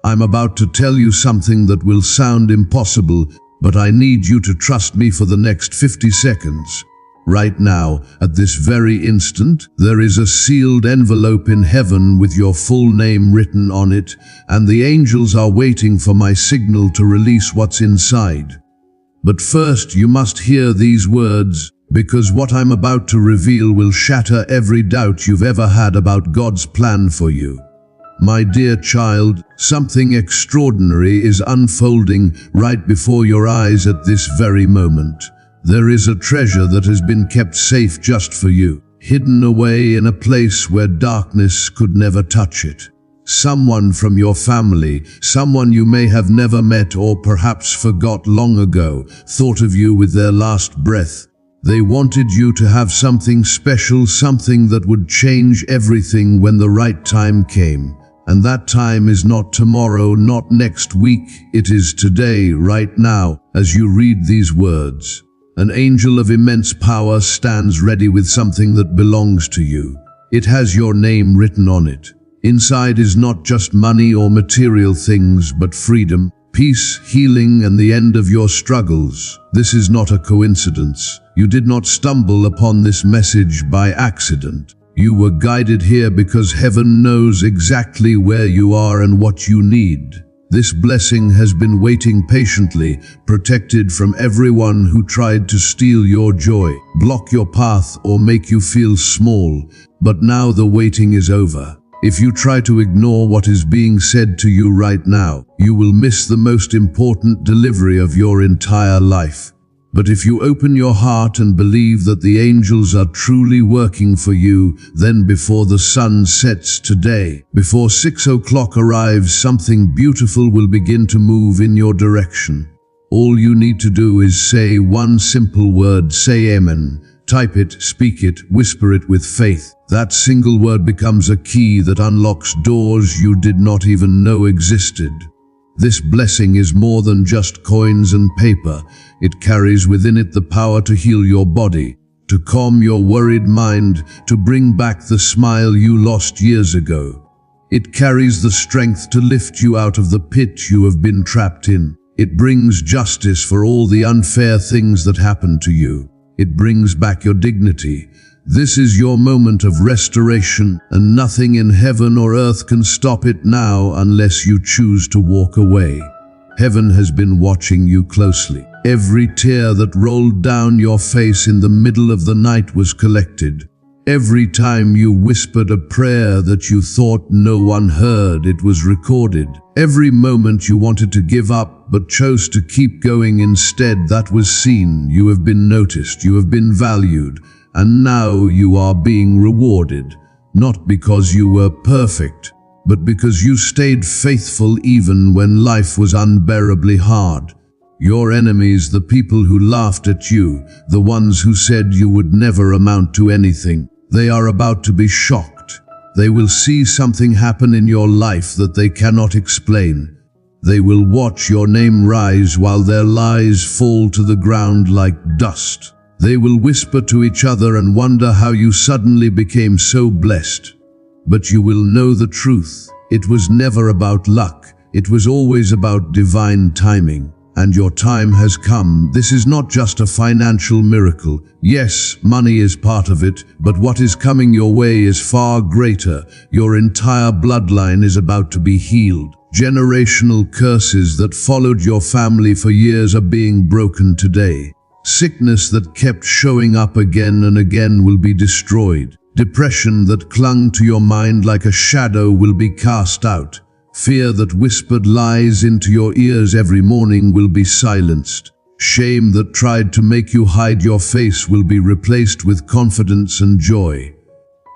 I'm about to tell you something that will sound impossible, but I need you to trust me for the next 50 seconds. Right now, at this very instant, there is a sealed envelope in heaven with your full name written on it, and the angels are waiting for my signal to release what's inside. But first, you must hear these words, because what I'm about to reveal will shatter every doubt you've ever had about God's plan for you. My dear child, something extraordinary is unfolding right before your eyes at this very moment. There is a treasure that has been kept safe just for you, hidden away in a place where darkness could never touch it. Someone from your family, someone you may have never met or perhaps forgot long ago, thought of you with their last breath. They wanted you to have something special, something that would change everything when the right time came. And that time is not tomorrow, not next week, it is today, right now, as you read these words. An angel of immense power stands ready with something that belongs to you. It has your name written on it. Inside is not just money or material things, but freedom, peace, healing, and the end of your struggles. This is not a coincidence. You did not stumble upon this message by accident. You were guided here because heaven knows exactly where you are and what you need. This blessing has been waiting patiently, protected from everyone who tried to steal your joy, block your path, or make you feel small. But now the waiting is over. If you try to ignore what is being said to you right now, you will miss the most important delivery of your entire life. But if you open your heart and believe that the angels are truly working for you, then before the sun sets today, before 6 o'clock arrives, something beautiful will begin to move in your direction. All you need to do is say one simple word, say Amen. Type it, speak it, whisper it with faith. That single word becomes a key that unlocks doors you did not even know existed. This blessing is more than just coins and paper. It carries within it the power to heal your body, to calm your worried mind, to bring back the smile you lost years ago. It carries the strength to lift you out of the pit you have been trapped in. It brings justice for all the unfair things that happened to you. It brings back your dignity. This is your moment of restoration, and nothing in heaven or earth can stop it now unless you choose to walk away. Heaven has been watching you closely. Every tear that rolled down your face in the middle of the night was collected. Every time you whispered a prayer that you thought no one heard, it was recorded. Every moment you wanted to give up but chose to keep going instead, that was seen. You have been noticed, you have been valued. And now you are being rewarded, not because you were perfect, but because you stayed faithful even when life was unbearably hard. Your enemies, the people who laughed at you, the ones who said you would never amount to anything, they are about to be shocked. They will see something happen in your life that they cannot explain. They will watch your name rise while their lies fall to the ground like dust. They will whisper to each other and wonder how you suddenly became so blessed. But you will know the truth. It was never about luck. It was always about divine timing. And your time has come. This is not just a financial miracle. Yes, money is part of it, but what is coming your way is far greater. Your entire bloodline is about to be healed. Generational curses that followed your family for years are being broken today. Sickness that kept showing up again and again will be destroyed. Depression that clung to your mind like a shadow will be cast out. Fear that whispered lies into your ears every morning will be silenced. Shame that tried to make you hide your face will be replaced with confidence and joy.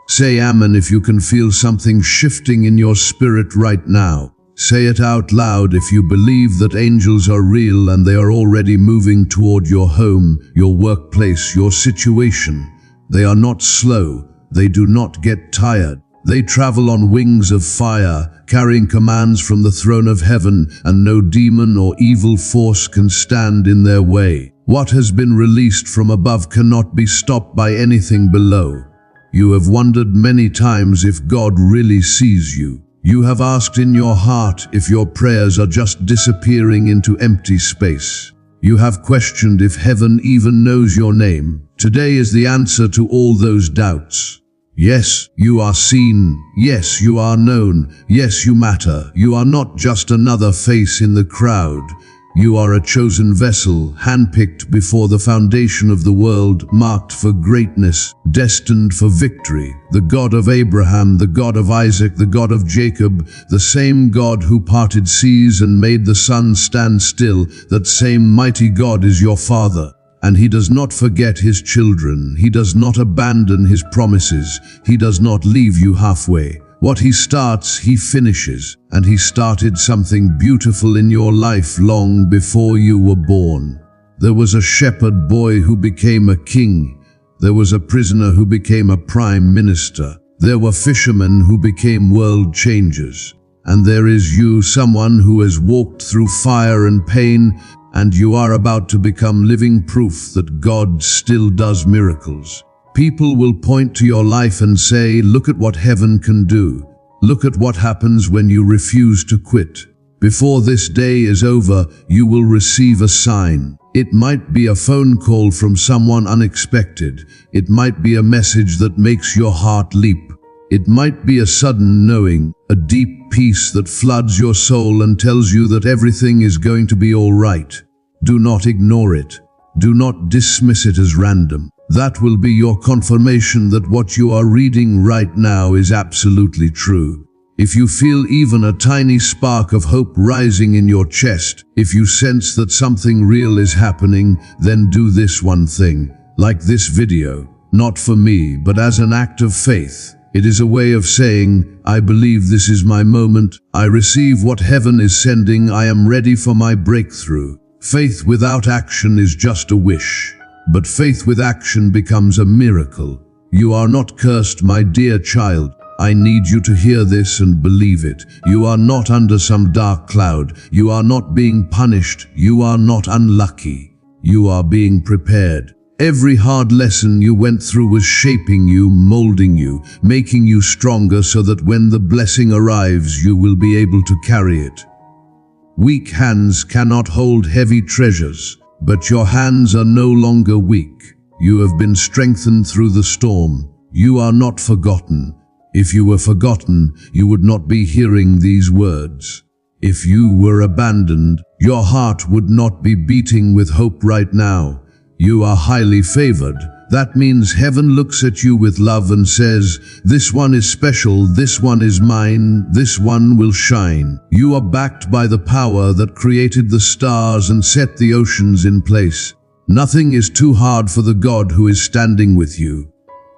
Say Amen if you can feel something shifting in your spirit right now. Say it out loud if you believe that angels are real and they are already moving toward your home, your workplace, your situation. They are not slow. They do not get tired. They travel on wings of fire, carrying commands from the throne of heaven, and no demon or evil force can stand in their way. What has been released from above cannot be stopped by anything below. You have wondered many times if God really sees you. You have asked in your heart if your prayers are just disappearing into empty space. You have questioned if heaven even knows your name. Today is the answer to all those doubts. Yes, you are seen. Yes, you are known. Yes, you matter. You are not just another face in the crowd. You are a chosen vessel, handpicked before the foundation of the world, marked for greatness, destined for victory. The God of Abraham, the God of Isaac, the God of Jacob, the same God who parted seas and made the sun stand still, that same mighty God is your Father. And He does not forget His children. He does not abandon His promises. He does not leave you halfway. What He starts, He finishes. And He started something beautiful in your life long before you were born. There was a shepherd boy who became a king. There was a prisoner who became a prime minister. There were fishermen who became world changers. And there is you, someone who has walked through fire and pain, and you are about to become living proof that God still does miracles. People will point to your life and say, look at what heaven can do. Look at what happens when you refuse to quit. Before this day is over, you will receive a sign. It might be a phone call from someone unexpected. It might be a message that makes your heart leap. It might be a sudden knowing, a deep peace that floods your soul and tells you that everything is going to be all right. Do not ignore it. Do not dismiss it as random. That will be your confirmation that what you are reading right now is absolutely true. If you feel even a tiny spark of hope rising in your chest, if you sense that something real is happening, then do this one thing, like this video, not for me, but as an act of faith. It is a way of saying, I believe this is my moment. I receive what heaven is sending. I am ready for my breakthrough. Faith without action is just a wish. But faith with action becomes a miracle. You are not cursed, my dear child. I need you to hear this and believe it. You are not under some dark cloud. You are not being punished. You are not unlucky. You are being prepared. Every hard lesson you went through was shaping you, molding you, making you stronger so that when the blessing arrives, you will be able to carry it. Weak hands cannot hold heavy treasures, but your hands are no longer weak. You have been strengthened through the storm. You are not forgotten. If you were forgotten, you would not be hearing these words. If you were abandoned, your heart would not be beating with hope right now. You are highly favored. That means heaven looks at you with love and says, this one is special, this one is mine, this one will shine. You are backed by the power that created the stars and set the oceans in place. Nothing is too hard for the God who is standing with you.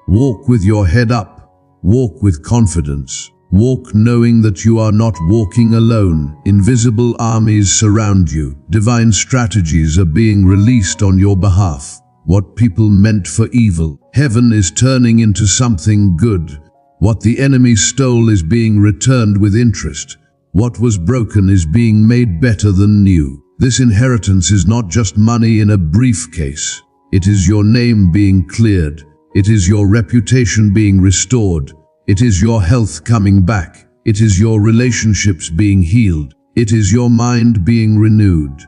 Walk with your head up. Walk with confidence. Walk knowing that you are not walking alone. Invisible armies surround you. Divine strategies are being released on your behalf. What people meant for evil, heaven is turning into something good. What the enemy stole is being returned with interest. What was broken is being made better than new. This inheritance is not just money in a briefcase. It is your name being cleared. It is your reputation being restored. It is your health coming back. It is your relationships being healed. It is your mind being renewed.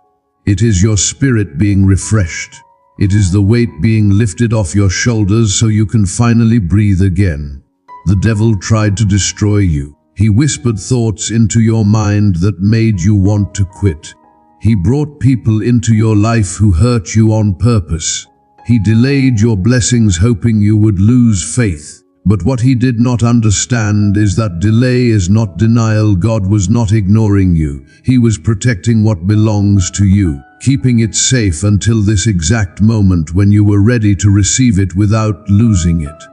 It is your spirit being refreshed. It is the weight being lifted off your shoulders so you can finally breathe again. The devil tried to destroy you. He whispered thoughts into your mind that made you want to quit. He brought people into your life who hurt you on purpose. He delayed your blessings hoping you would lose faith. But what he did not understand is that delay is not denial. God was not ignoring you. He was protecting what belongs to you, keeping it safe until this exact moment when you were ready to receive it without losing it.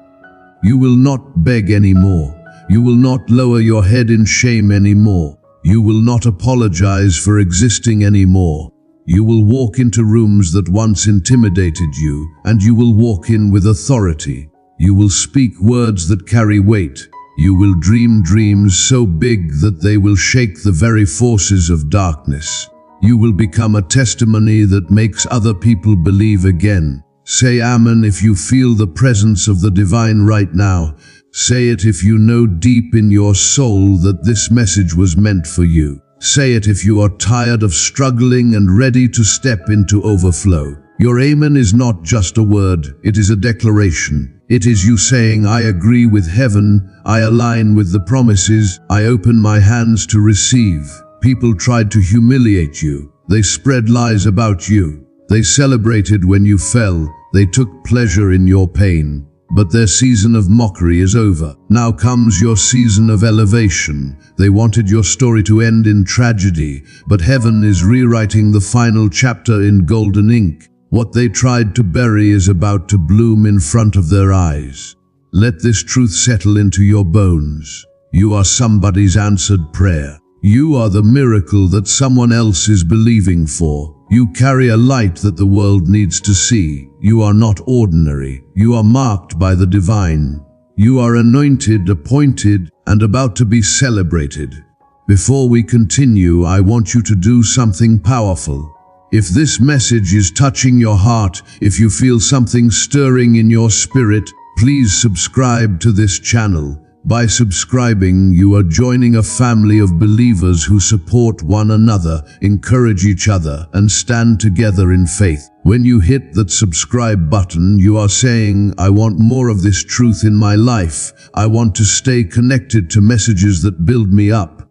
You will not beg anymore. You will not lower your head in shame anymore. You will not apologize for existing anymore. You will walk into rooms that once intimidated you, and you will walk in with authority. You will speak words that carry weight. You will dream dreams so big that they will shake the very forces of darkness. You will become a testimony that makes other people believe again. Say Amen if you feel the presence of the divine right now. Say it if you know deep in your soul that this message was meant for you. Say it if you are tired of struggling and ready to step into overflow. Your amen is not just a word, it is a declaration. It is you saying, I agree with heaven, I align with the promises, I open my hands to receive. People tried to humiliate you. They spread lies about you. They celebrated when you fell. They took pleasure in your pain. But their season of mockery is over. Now comes your season of elevation. They wanted your story to end in tragedy, but heaven is rewriting the final chapter in golden ink. What they tried to bury is about to bloom in front of their eyes. Let this truth settle into your bones. You are somebody's answered prayer. You are the miracle that someone else is believing for. You carry a light that the world needs to see. You are not ordinary. You are marked by the divine. You are anointed, appointed, and about to be celebrated. Before we continue, I want you to do something powerful. If this message is touching your heart, if you feel something stirring in your spirit, please subscribe to this channel. By subscribing, you are joining a family of believers who support one another, encourage each other, and stand together in faith. When you hit that subscribe button, you are saying, I want more of this truth in my life. I want to stay connected to messages that build me up.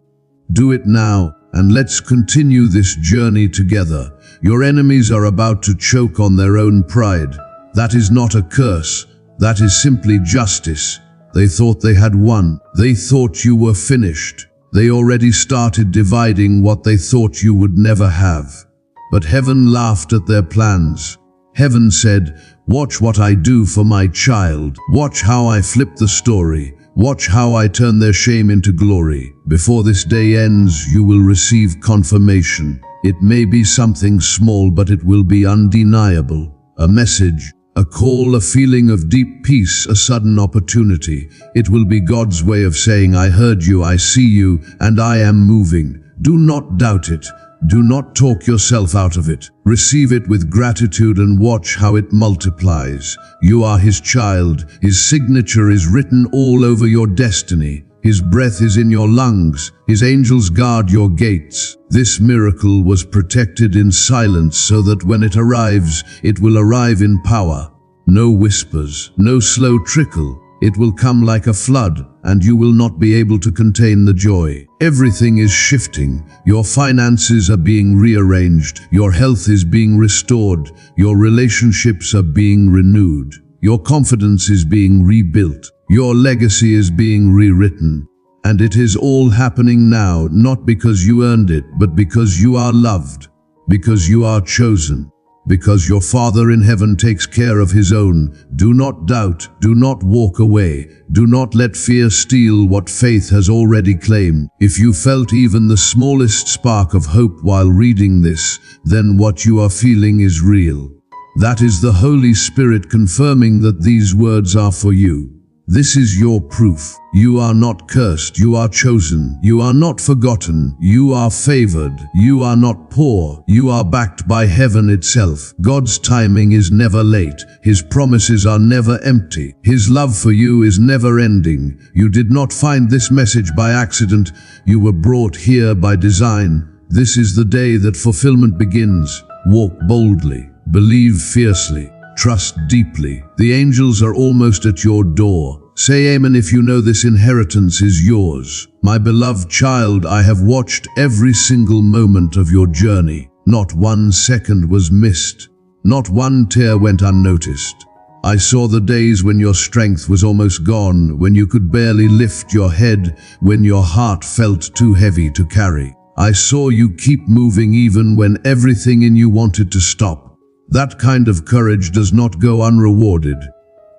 Do it now, and let's continue this journey together. Your enemies are about to choke on their own pride. That is not a curse. That is simply justice. They thought they had won. They thought you were finished. They already started dividing what they thought you would never have. But heaven laughed at their plans. Heaven said, watch what I do for my child. Watch how I flip the story. Watch how I turn their shame into glory. Before this day ends, you will receive confirmation. It may be something small, but it will be undeniable. A message, a call, a feeling of deep peace, a sudden opportunity. It will be God's way of saying, I heard you, I see you, and I am moving. Do not doubt it. Do not talk yourself out of it. Receive it with gratitude and watch how it multiplies. You are His child. His signature is written all over your destiny. His breath is in your lungs. His angels guard your gates. This miracle was protected in silence so that when it arrives, it will arrive in power. No whispers, no slow trickle. It will come like a flood, and you will not be able to contain the joy. Everything is shifting. Your finances are being rearranged. Your health is being restored. Your relationships are being renewed. Your confidence is being rebuilt. Your legacy is being rewritten. And it is all happening now, not because you earned it, but because you are loved, because you are chosen, because your Father in heaven takes care of His own. Do not doubt, do not walk away, do not let fear steal what faith has already claimed. If you felt even the smallest spark of hope while reading this, then what you are feeling is real. That is the Holy Spirit confirming that these words are for you. This is your proof. You are not cursed. You are chosen. You are not forgotten. You are favored. You are not poor. You are backed by heaven itself. God's timing is never late. His promises are never empty. His love for you is never ending. You did not find this message by accident. You were brought here by design. This is the day that fulfillment begins. Walk boldly. Believe fiercely. Trust deeply. The angels are almost at your door. Say amen if you know this inheritance is yours. My beloved child, I have watched every single moment of your journey. Not one second was missed. Not one tear went unnoticed. I saw the days when your strength was almost gone, when you could barely lift your head, when your heart felt too heavy to carry. I saw you keep moving even when everything in you wanted to stop. That kind of courage does not go unrewarded.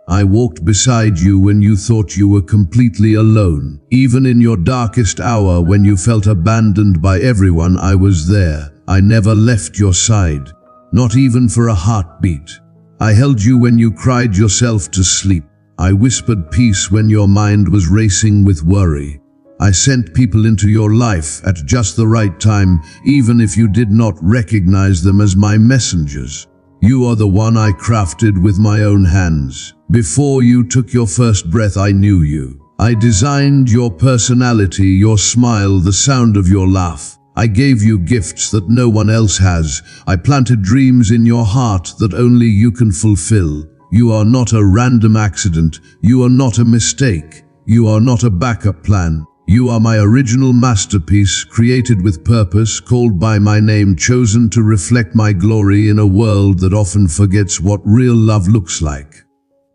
I walked beside you when you thought you were completely alone. Even in your darkest hour, when you felt abandoned by everyone, I was there. I never left your side, not even for a heartbeat. I held you when you cried yourself to sleep. I whispered peace when your mind was racing with worry. I sent people into your life at just the right time, even if you did not recognize them as my messengers. You are the one I crafted with my own hands. Before you took your first breath, I knew you. I designed your personality, your smile, the sound of your laugh. I gave you gifts that no one else has. I planted dreams in your heart that only you can fulfill. You are not a random accident. You are not a mistake. You are not a backup plan. You are my original masterpiece, created with purpose, called by my name, chosen to reflect my glory in a world that often forgets what real love looks like.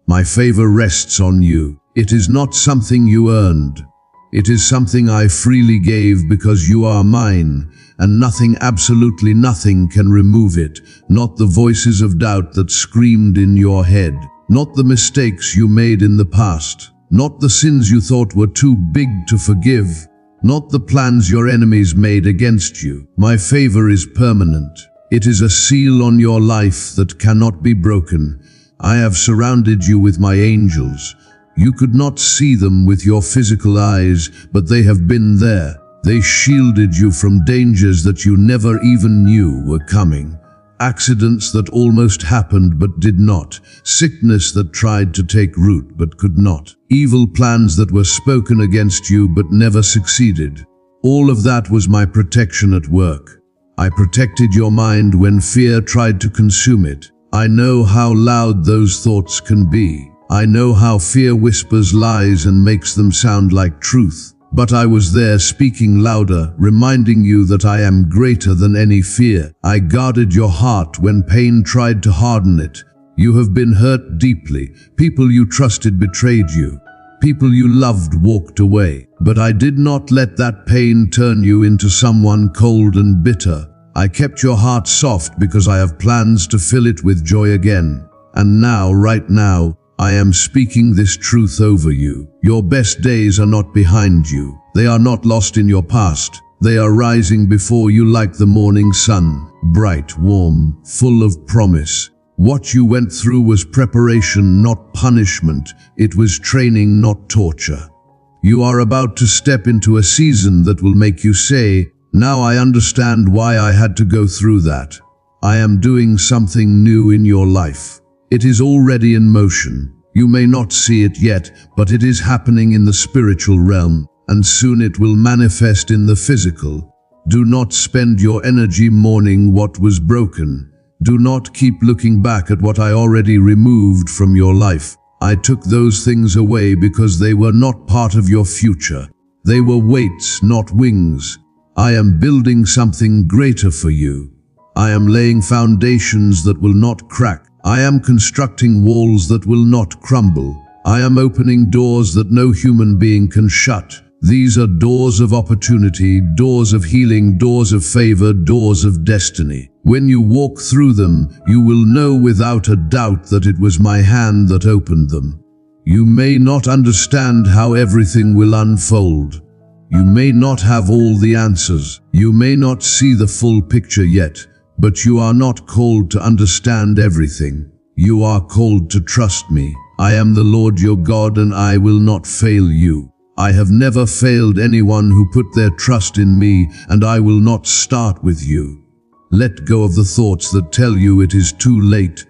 My favor rests on you. It is not something you earned. It is something I freely gave because you are mine, and nothing, absolutely nothing, can remove it. Not the voices of doubt that screamed in your head. Not the mistakes you made in the past. Not the sins you thought were too big to forgive. Not the plans your enemies made against you. My favor is permanent. It is a seal on your life that cannot be broken. I have surrounded you with my angels. You could not see them with your physical eyes, but they have been there. They shielded you from dangers that you never even knew were coming. Accidents that almost happened but did not. Sickness that tried to take root but could not. Evil plans that were spoken against you but never succeeded. All of that was my protection at work. I protected your mind when fear tried to consume it. I know how loud those thoughts can be. I know how fear whispers lies and makes them sound like truth. But I was there, speaking louder, reminding you that I am greater than any fear. I guarded your heart when pain tried to harden it. You have been hurt deeply. People you trusted betrayed you. People you loved walked away. But I did not let that pain turn you into someone cold and bitter. I kept your heart soft because I have plans to fill it with joy again. And now, right now, I am speaking this truth over you. Your best days are not behind you. They are not lost in your past. They are rising before you like the morning sun, bright, warm, full of promise. What you went through was preparation, not punishment. It was training, not torture. You are about to step into a season that will make you say, "Now I understand why I had to go through that." I am doing something new in your life. It is already in motion. You may not see it yet, but it is happening in the spiritual realm, and soon it will manifest in the physical. Do not spend your energy mourning what was broken. Do not keep looking back at what I already removed from your life. I took those things away because they were not part of your future. They were weights, not wings. I am building something greater for you. I am laying foundations that will not crack. I am constructing walls that will not crumble. I am opening doors that no human being can shut. These are doors of opportunity, doors of healing, doors of favor, doors of destiny. When you walk through them, you will know without a doubt that it was my hand that opened them. You may not understand how everything will unfold. You may not have all the answers. You may not see the full picture yet. But you are not called to understand everything. You are called to trust me. I am the Lord your God, and I will not fail you. I have never failed anyone who put their trust in me, and I will not start with you. Let go of the thoughts that tell you it is too late.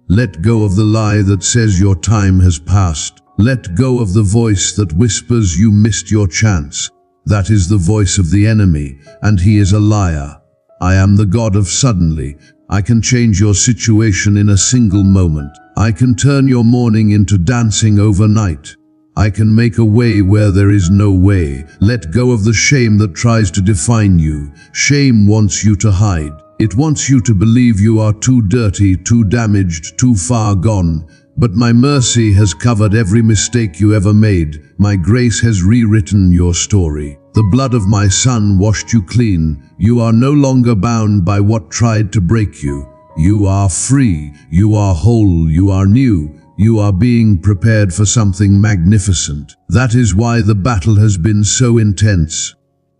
Let go of the lie that says your time has passed. Let go of the voice that whispers you missed your chance. That is the voice of the enemy, and he is a liar. I am the God of suddenly. I can change your situation in a single moment. I can turn your mourning into dancing overnight. I can make a way where there is no way. Let go of the shame that tries to define you. Shame wants you to hide. It wants you to believe you are too dirty, too damaged, too far gone. But my mercy has covered every mistake you ever made. My grace has rewritten your story. The blood of my Son washed you clean. You are no longer bound by what tried to break you. You are free. You are whole. You are new. You are being prepared for something magnificent. That is why the battle has been so intense.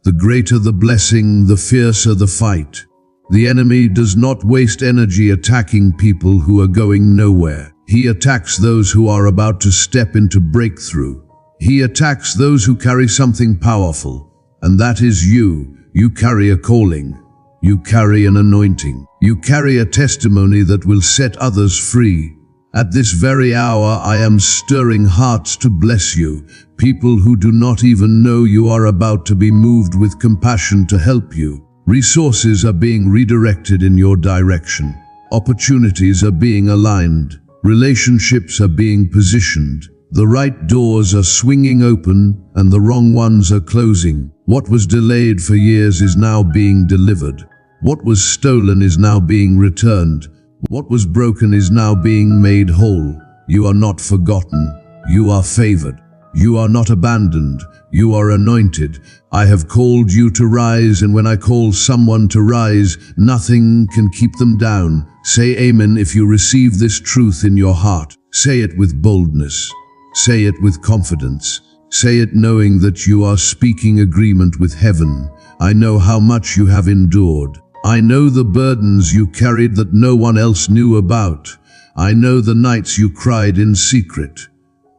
The greater the blessing, the fiercer the fight. The enemy does not waste energy attacking people who are going nowhere. He attacks those who are about to step into breakthrough. He attacks those who carry something powerful, and that is you. You carry a calling. You carry an anointing. You carry a testimony that will set others free. At this very hour I am stirring hearts to bless you. People who do not even know you are about to be moved with compassion to help you. Resources are being redirected in your direction. Opportunities are being aligned. Relationships are being positioned. The right doors are swinging open and the wrong ones are closing. What was delayed for years is now being delivered. What was stolen is now being returned. What was broken is now being made whole. You are not forgotten. You are favored. You are not abandoned. You are anointed. I have called you to rise, and when I call someone to rise, nothing can keep them down. Say amen if you receive this truth in your heart. Say it with boldness. Say it with confidence. Say it knowing that you are speaking agreement with heaven. I know how much you have endured. I know the burdens you carried that no one else knew about. I know the nights you cried in secret.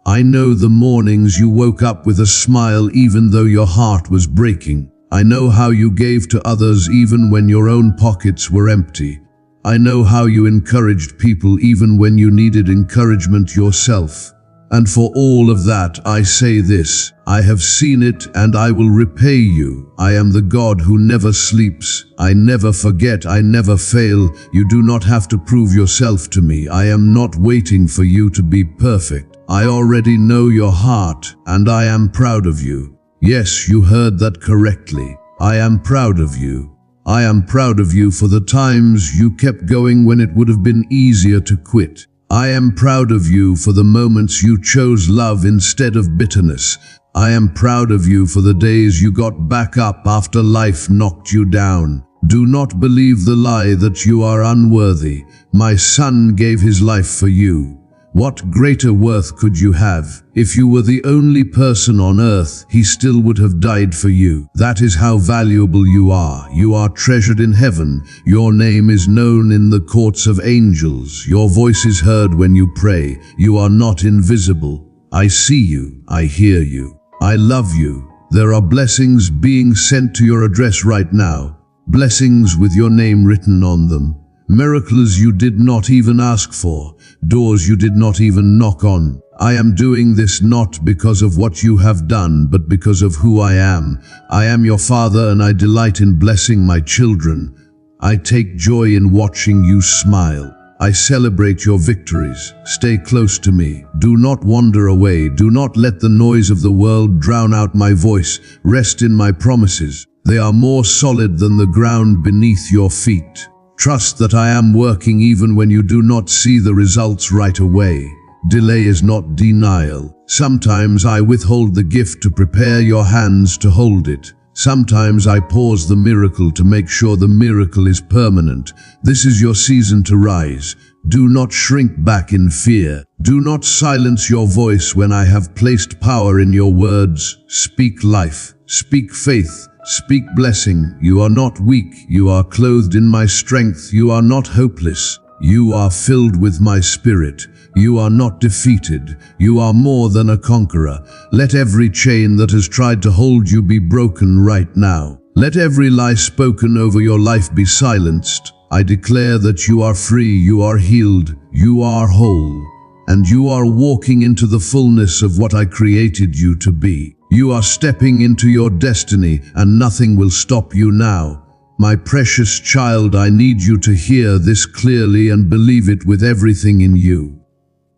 I know the mornings you woke up with a smile even though your heart was breaking. I know how you gave to others even when your own pockets were empty. I know how you encouraged people even when you needed encouragement yourself. And for all of that, I say this: I have seen it and I will repay you. I am the God who never sleeps. I never forget. I never fail. You do not have to prove yourself to me. I am not waiting for you to be perfect. I already know your heart and I am proud of you. Yes, you heard that correctly. I am proud of you. I am proud of you for the times you kept going when it would have been easier to quit. I am proud of you for the moments you chose love instead of bitterness. I am proud of you for the days you got back up after life knocked you down. Do not believe the lie that you are unworthy. My son gave his life for you. What greater worth could you have? If you were the only person on earth, he still would have died for you. That is how valuable you are. You are treasured in heaven. Your name is known in the courts of angels. Your voice is heard when you pray. You are not invisible. I see you. I hear you. I love you. There are blessings being sent to your address right now. Blessings with your name written on them. Miracles you did not even ask for. Doors you did not even knock on. I am doing this not because of what you have done, but because of who I am. I am your Father and I delight in blessing my children. I take joy in watching you smile. I celebrate your victories. Stay close to me. Do not wander away. Do not let the noise of the world drown out my voice. Rest in my promises. They are more solid than the ground beneath your feet. Trust that I am working even when you do not see the results right away. Delay is not denial. Sometimes I withhold the gift to prepare your hands to hold it. Sometimes I pause the miracle to make sure the miracle is permanent. This is your season to rise. Do not shrink back in fear. Do not silence your voice when I have placed power in your words. Speak life. Speak faith. Speak blessing. You are not weak. You are clothed in my strength. You are not hopeless. You are filled with my spirit. You are not defeated. You are more than a conqueror. Let every chain that has tried to hold you be broken right now. Let every lie spoken over your life be silenced. I declare that you are free, you are healed, you are whole, and you are walking into the fullness of what I created you to be. You are stepping into your destiny, and nothing will stop you now. My precious child, I need you to hear this clearly and believe it with everything in you.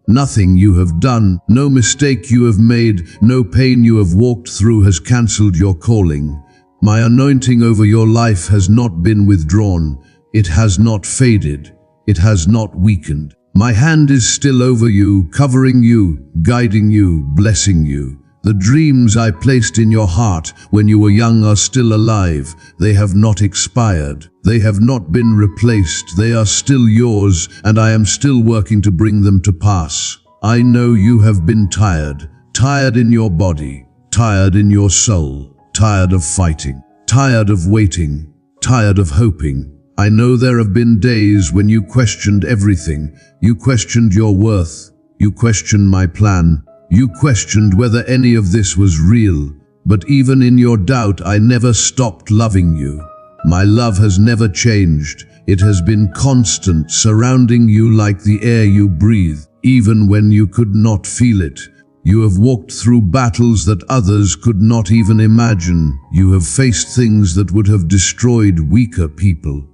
Nothing you have done, no mistake you have made, no pain you have walked through has cancelled your calling. My anointing over your life has not been withdrawn. It has not faded. It has not weakened. My hand is still over you, covering you, guiding you, blessing you. The dreams I placed in your heart when you were young are still alive. They have not expired. They have not been replaced. They are still yours, and I am still working to bring them to pass. I know you have been tired. Tired in your body. Tired in your soul. Tired of fighting. Tired of waiting. Tired of hoping. I know there have been days when you questioned everything. You questioned your worth. You questioned my plan. You questioned whether any of this was real, but even in your doubt, I never stopped loving you. My love has never changed. It has been constant, surrounding you like the air you breathe. even when you could not feel it. You have walked through battles that others could not even imagine. You have faced things that would have destroyed weaker people.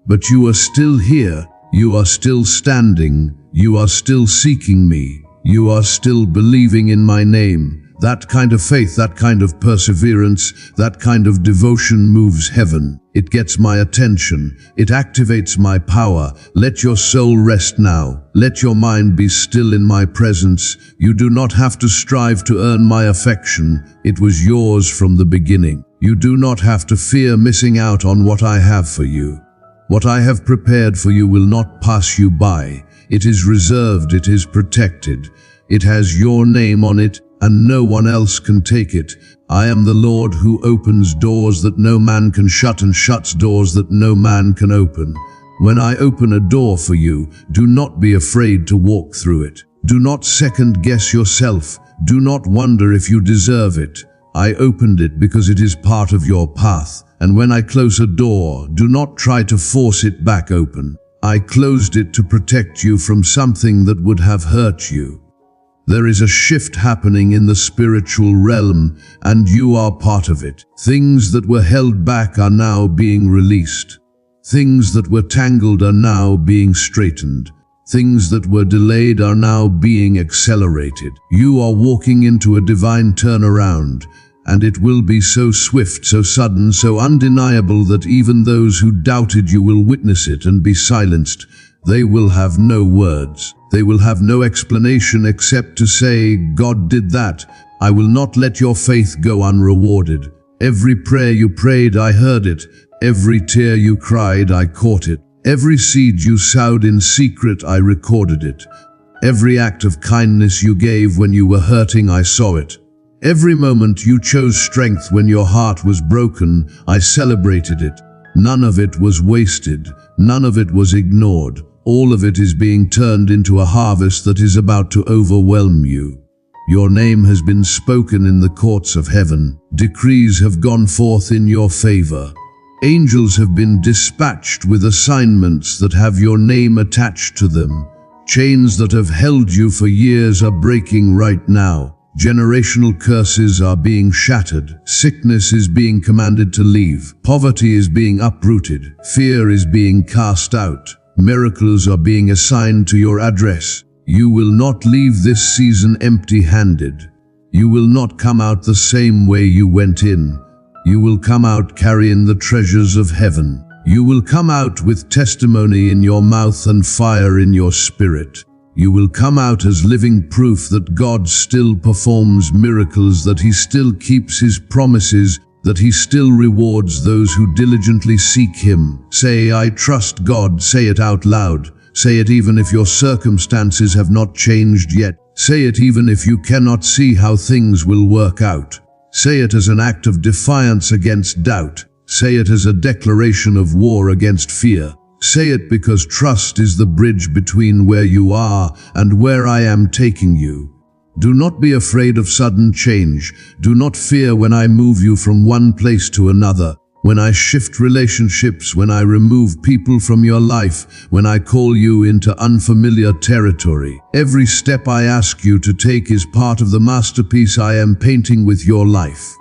But you are still here. You are still standing. You are still seeking me. You are still believing in my name. That kind of faith, that kind of perseverance, that kind of devotion moves heaven. It gets my attention. It activates my power. Let your soul rest now. Let your mind be still in my presence. You do not have to strive to earn my affection. It was yours from the beginning. You do not have to fear missing out on what I have for you. What I have prepared for you will not pass you by. It is reserved. It is protected. It has your name on it, and no one else can take it. I am the Lord who opens doors that no man can shut and shuts doors that no man can open. When I open a door for you, do not be afraid to walk through it. Do not second guess yourself. Do not wonder if you deserve it. I opened it because it is part of your path. And when I close a door, do not try to force it back open. I closed it to protect you from something that would have hurt you. There is a shift happening in the spiritual realm, and you are part of it. Things that were held back are now being released. Things that were tangled are now being straightened. Things that were delayed are now being accelerated. You are walking into a divine turnaround, and it will be so swift, so sudden, so undeniable that even those who doubted you will witness it and be silenced. They will have no words. They will have no explanation except to say, God did that. I will not let your faith go unrewarded. Every prayer you prayed, I heard it. Every tear you cried, I caught it. Every seed you sowed in secret, I recorded it. Every act of kindness you gave when you were hurting, I saw it. Every moment you chose strength when your heart was broken, I celebrated it. None of it was wasted. None of it was ignored. All of it is being turned into a harvest that is about to overwhelm you. Your name has been spoken in the courts of heaven. Decrees have gone forth in your favor. Angels have been dispatched with assignments that have your name attached to them. Chains that have held you for years are breaking right now. Generational curses are being shattered. Sickness is being commanded to leave. Poverty is being uprooted. Fear is being cast out. Miracles are being assigned to your address. You will not leave this season empty-handed. You will not come out the same way you went in. You will come out carrying the treasures of heaven. You will come out with testimony in your mouth and fire in your spirit. You will come out as living proof that God still performs miracles, that He still keeps His promises, that He still rewards those who diligently seek Him. Say, I trust God. Say it out loud. Say it even if your circumstances have not changed yet. Say it even if you cannot see how things will work out. Say it as an act of defiance against doubt. Say it as a declaration of war against fear. Say it because trust is the bridge between where you are and where I am taking you. Do not be afraid of sudden change. Do not fear when I move you from one place to another, when I shift relationships, when I remove people from your life, when I call you into unfamiliar territory. Every step I ask you to take is part of the masterpiece I am painting with your life.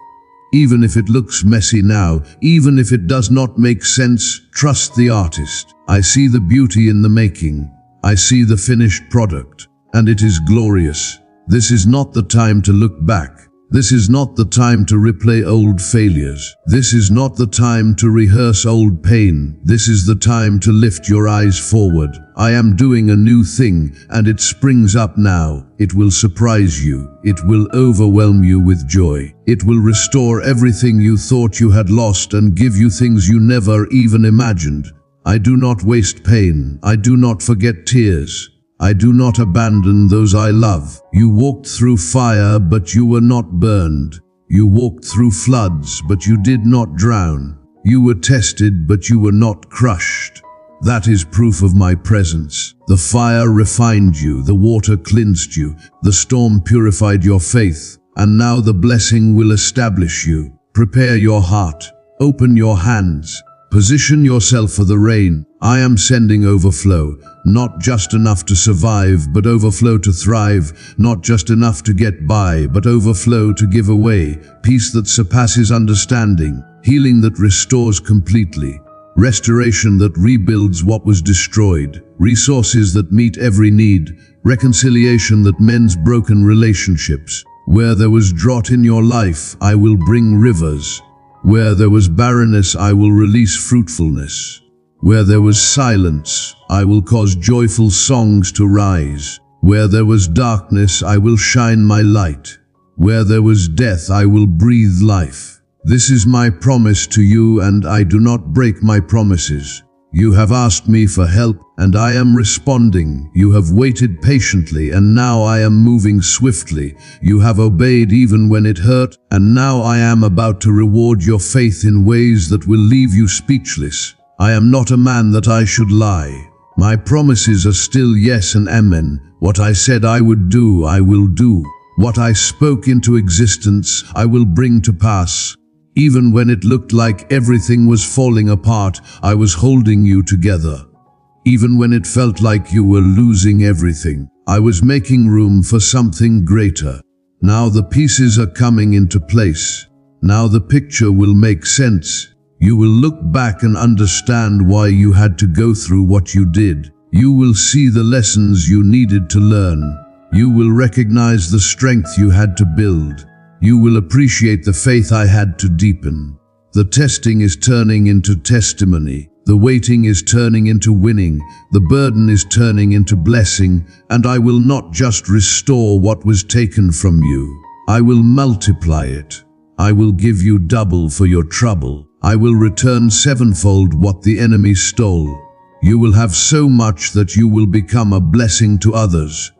Even if it looks messy now, even if it does not make sense, trust the artist. I see the beauty in the making. I see the finished product, and it is glorious. This is not the time to look back. This is not the time to replay old failures. This is not the time to rehearse old pain. This is the time to lift your eyes forward. I am doing a new thing, and it springs up now. It will surprise you. It will overwhelm you with joy. It will restore everything you thought you had lost and give you things you never even imagined. I do not waste pain. I do not forget tears. I do not abandon those I love. You walked through fire, but you were not burned. You walked through floods, but you did not drown. You were tested, but you were not crushed. That is proof of my presence. The fire refined you, the water cleansed you, the storm purified your faith, and now the blessing will establish you. Prepare your heart. Open your hands. Position yourself for the rain. I am sending overflow, not just enough to survive, but overflow to thrive, not just enough to get by, but overflow to give away, peace that surpasses understanding, healing that restores completely, restoration that rebuilds what was destroyed, resources that meet every need, reconciliation that mends broken relationships. Where there was drought in your life, I will bring rivers. Where there was barrenness, I will release fruitfulness. Where there was silence, I will cause joyful songs to rise. Where there was darkness, I will shine my light. Where there was death, I will breathe life. This is my promise to you, and I do not break my promises. You have asked me for help, and I am responding. You have waited patiently, and now I am moving swiftly. You have obeyed even when it hurt, and now I am about to reward your faith in ways that will leave you speechless. I am not a man that I should lie. My promises are still yes and amen. What I said I would do, I will do. What I spoke into existence, I will bring to pass. Even when it looked like everything was falling apart, I was holding you together. Even when it felt like you were losing everything, I was making room for something greater. Now the pieces are coming into place. Now the picture will make sense. You will look back and understand why you had to go through what you did. You will see the lessons you needed to learn. You will recognize the strength you had to build. You will appreciate the faith I had to deepen. The testing is turning into testimony. The waiting is turning into winning. The burden is turning into blessing. And I will not just restore what was taken from you. I will multiply it. I will give you double for your trouble. I will return sevenfold what the enemy stole. You will have so much that you will become a blessing to others.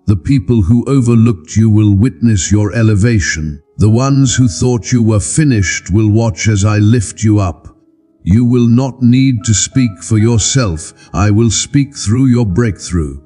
The people who overlooked you will witness your elevation. The ones who thought you were finished will watch as I lift you up. You will not need to speak for yourself. I will speak through your breakthrough.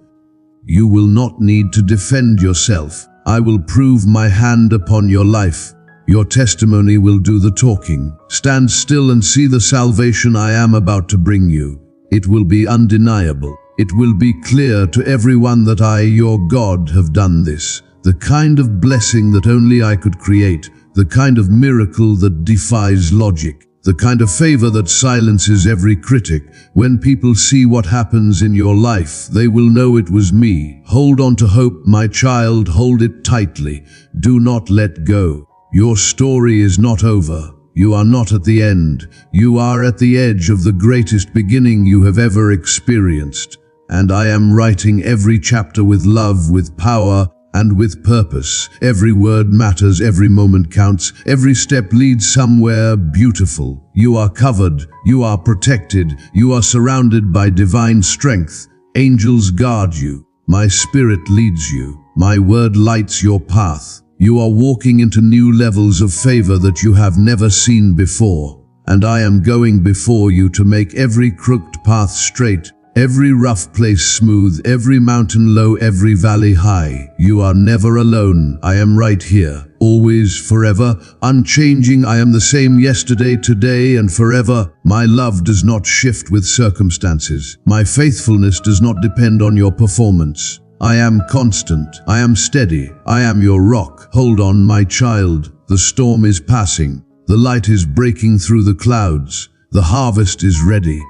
You will not need to defend yourself. I will prove my hand upon your life. Your testimony will do the talking. Stand still and see the salvation I am about to bring you. It will be undeniable. It will be clear to everyone that I, your God, have done this. The kind of blessing that only I could create. The kind of miracle that defies logic. The kind of favor that silences every critic. When people see what happens in your life, they will know it was me. Hold on to hope, my child. Hold it tightly. Do not let go. Your story is not over. You are not at the end. You are at the edge of the greatest beginning you have ever experienced. And I am writing every chapter with love, with power, and with purpose. Every word matters, every moment counts, every step leads somewhere beautiful. You are covered, you are protected, you are surrounded by divine strength. Angels guard you. My spirit leads you. My word lights your path. You are walking into new levels of favor that you have never seen before. And I am going before you to make every crooked path straight, every rough place smooth, every mountain low, every valley high. You are never alone. I am right here, always, forever, unchanging. I am the same yesterday, today, and forever. My love does not shift with circumstances. My faithfulness does not depend on your performance. I am constant. I am steady. I am your rock. Hold on, my child. The storm is passing. The light is breaking through the clouds. The harvest is ready.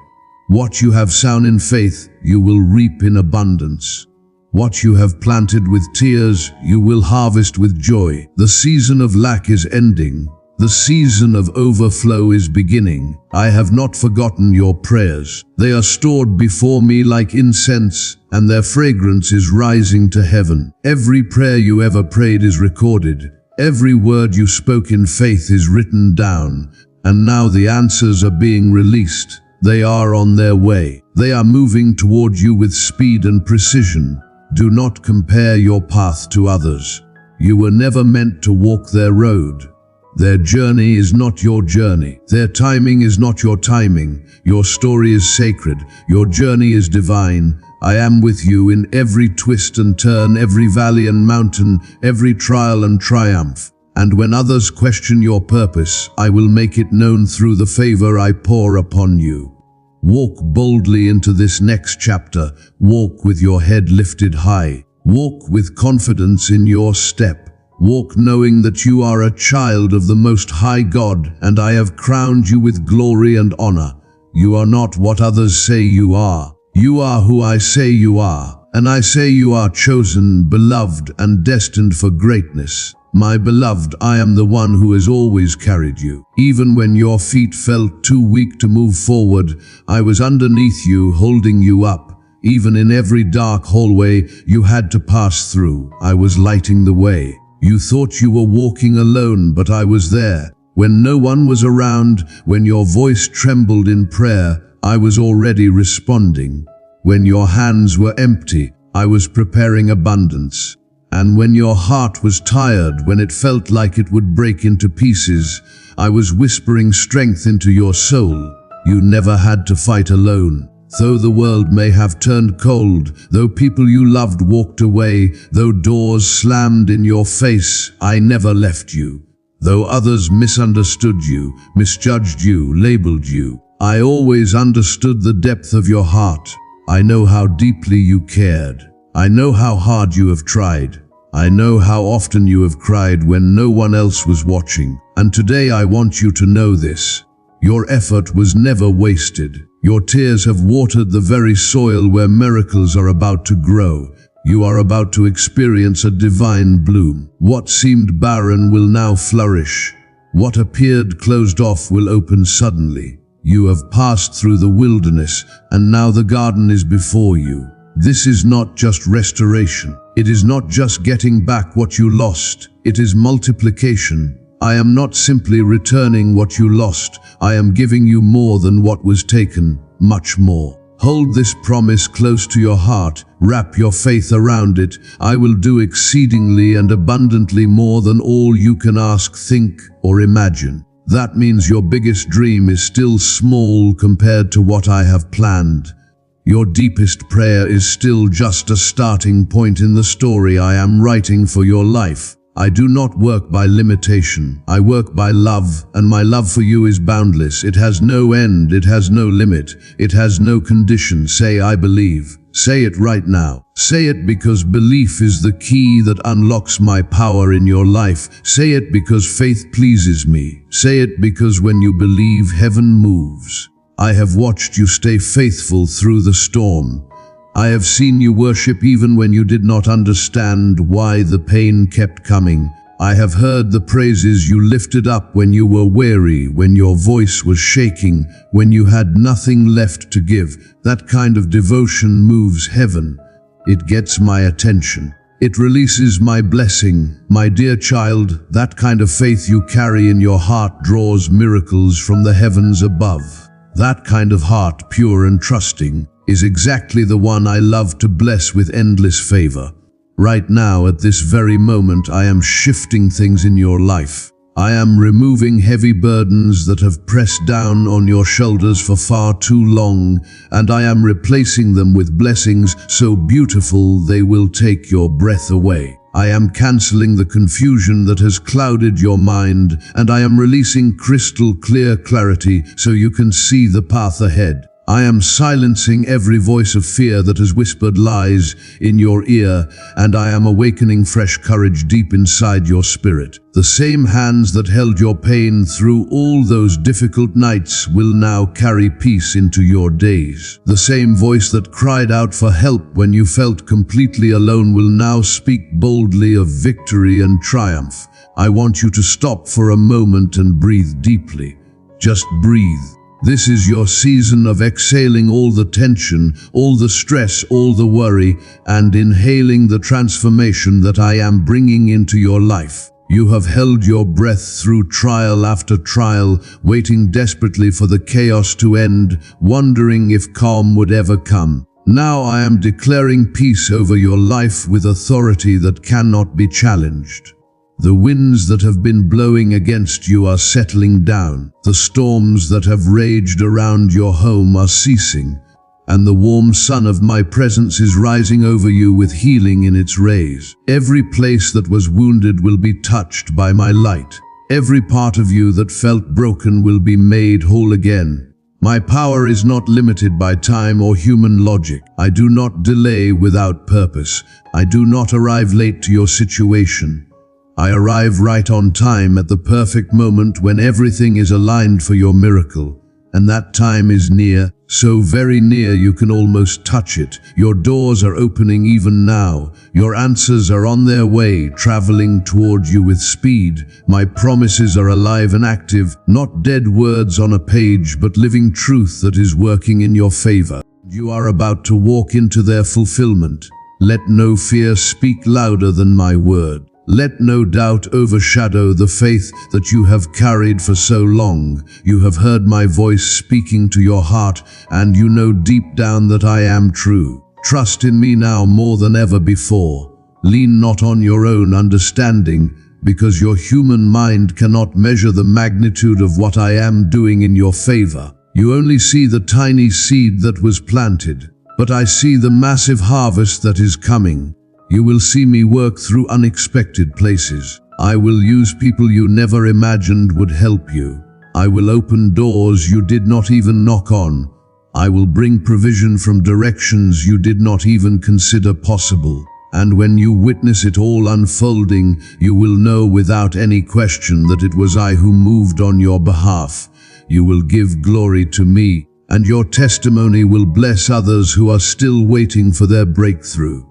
What you have sown in faith, you will reap in abundance. What you have planted with tears, you will harvest with joy. The season of lack is ending. The season of overflow is beginning. I have not forgotten your prayers. They are stored before me like incense, and their fragrance is rising to heaven. Every prayer you ever prayed is recorded. Every word you spoke in faith is written down. And now the answers are being released. They are on their way. They are moving toward you with speed and precision. Do not compare your path to others. You were never meant to walk their road. Their journey is not your journey. Their timing is not your timing. Your story is sacred. Your journey is divine. I am with you in every twist and turn, every valley and mountain, every trial and triumph. And when others question your purpose, I will make it known through the favor I pour upon you. Walk boldly into this next chapter. Walk with your head lifted high. Walk with confidence in your step. Walk knowing that you are a child of the Most High God, and I have crowned you with glory and honor. You are not what others say you are. You are who I say you are, and I say you are chosen, beloved, and destined for greatness. My beloved, I am the one who has always carried you. Even when your feet felt too weak to move forward, I was underneath you, holding you up. Even in every dark hallway you had to pass through, I was lighting the way. You thought you were walking alone, but I was there. When no one was around, when your voice trembled in prayer, I was already responding. When your hands were empty, I was preparing abundance. And when your heart was tired, when it felt like it would break into pieces, I was whispering strength into your soul. You never had to fight alone. Though the world may have turned cold, though people you loved walked away, though doors slammed in your face, I never left you. Though others misunderstood you, misjudged you, labeled you, I always understood the depth of your heart. I know how deeply you cared. I know how hard you have tried. I know how often you have cried when no one else was watching. And today I want you to know this. Your effort was never wasted. Your tears have watered the very soil where miracles are about to grow. You are about to experience a divine bloom. What seemed barren will now flourish. What appeared closed off will open suddenly. You have passed through the wilderness, and now the garden is before you. This is not just restoration. It is not just getting back what you lost. It is multiplication. I am not simply returning what you lost. I am giving you more than what was taken, much more. Hold this promise close to your heart. Wrap your faith around it. I will do exceedingly and abundantly more than all you can ask, think, or imagine. That means your biggest dream is still small compared to what I have planned. Your deepest prayer is still just a starting point in the story I am writing for your life. I do not work by limitation. I work by love, and my love for you is boundless. It has no end. It has no limit. It has no condition. Say, I believe. Say it right now. Say it because belief is the key that unlocks my power in your life. Say it because faith pleases me. Say it because when you believe, heaven moves. I have watched you stay faithful through the storm. I have seen you worship even when you did not understand why the pain kept coming. I have heard the praises you lifted up when you were weary, when your voice was shaking, when you had nothing left to give. That kind of devotion moves heaven. It gets my attention. It releases my blessing. My dear child, that kind of faith you carry in your heart draws miracles from the heavens above. That kind of heart, pure and trusting, is exactly the one I love to bless with endless favor. Right now, at this very moment, I am shifting things in your life. I am removing heavy burdens that have pressed down on your shoulders for far too long, and I am replacing them with blessings so beautiful they will take your breath away. I am canceling the confusion that has clouded your mind, and I am releasing crystal clear clarity so you can see the path ahead. I am silencing every voice of fear that has whispered lies in your ear, and I am awakening fresh courage deep inside your spirit. The same hands that held your pain through all those difficult nights will now carry peace into your days. The same voice that cried out for help when you felt completely alone will now speak boldly of victory and triumph. I want you to stop for a moment and breathe deeply. Just breathe. This is your season of exhaling all the tension, all the stress, all the worry, and inhaling the transformation that I am bringing into your life. You have held your breath through trial after trial, waiting desperately for the chaos to end, wondering if calm would ever come. Now I am declaring peace over your life with authority that cannot be challenged. The winds that have been blowing against you are settling down. The storms that have raged around your home are ceasing. and the warm sun of my presence is rising over you with healing in its rays. Every place that was wounded will be touched by my light. Every part of you that felt broken will be made whole again. My power is not limited by time or human logic. I do not delay without purpose. I do not arrive late to your situation. I arrive right on time at the perfect moment when everything is aligned for your miracle. And that time is near, so very near you can almost touch it. Your doors are opening even now. Your answers are on their way, traveling toward you with speed. My promises are alive and active, not dead words on a page, but living truth that is working in your favor. You are about to walk into their fulfillment. Let no fear speak louder than my word. Let no doubt overshadow the faith that you have carried for so long. You have heard my voice speaking to your heart, and you know deep down that I am true. Trust in me now more than ever before. Lean not on your own understanding, because your human mind cannot measure the magnitude of what I am doing in your favor. You only see the tiny seed that was planted, but I see the massive harvest that is coming. You will see me work through unexpected places. I will use people you never imagined would help you. I will open doors you did not even knock on. I will bring provision from directions you did not even consider possible. And when you witness it all unfolding, you will know without any question that it was I who moved on your behalf. You will give glory to me, and your testimony will bless others who are still waiting for their breakthrough.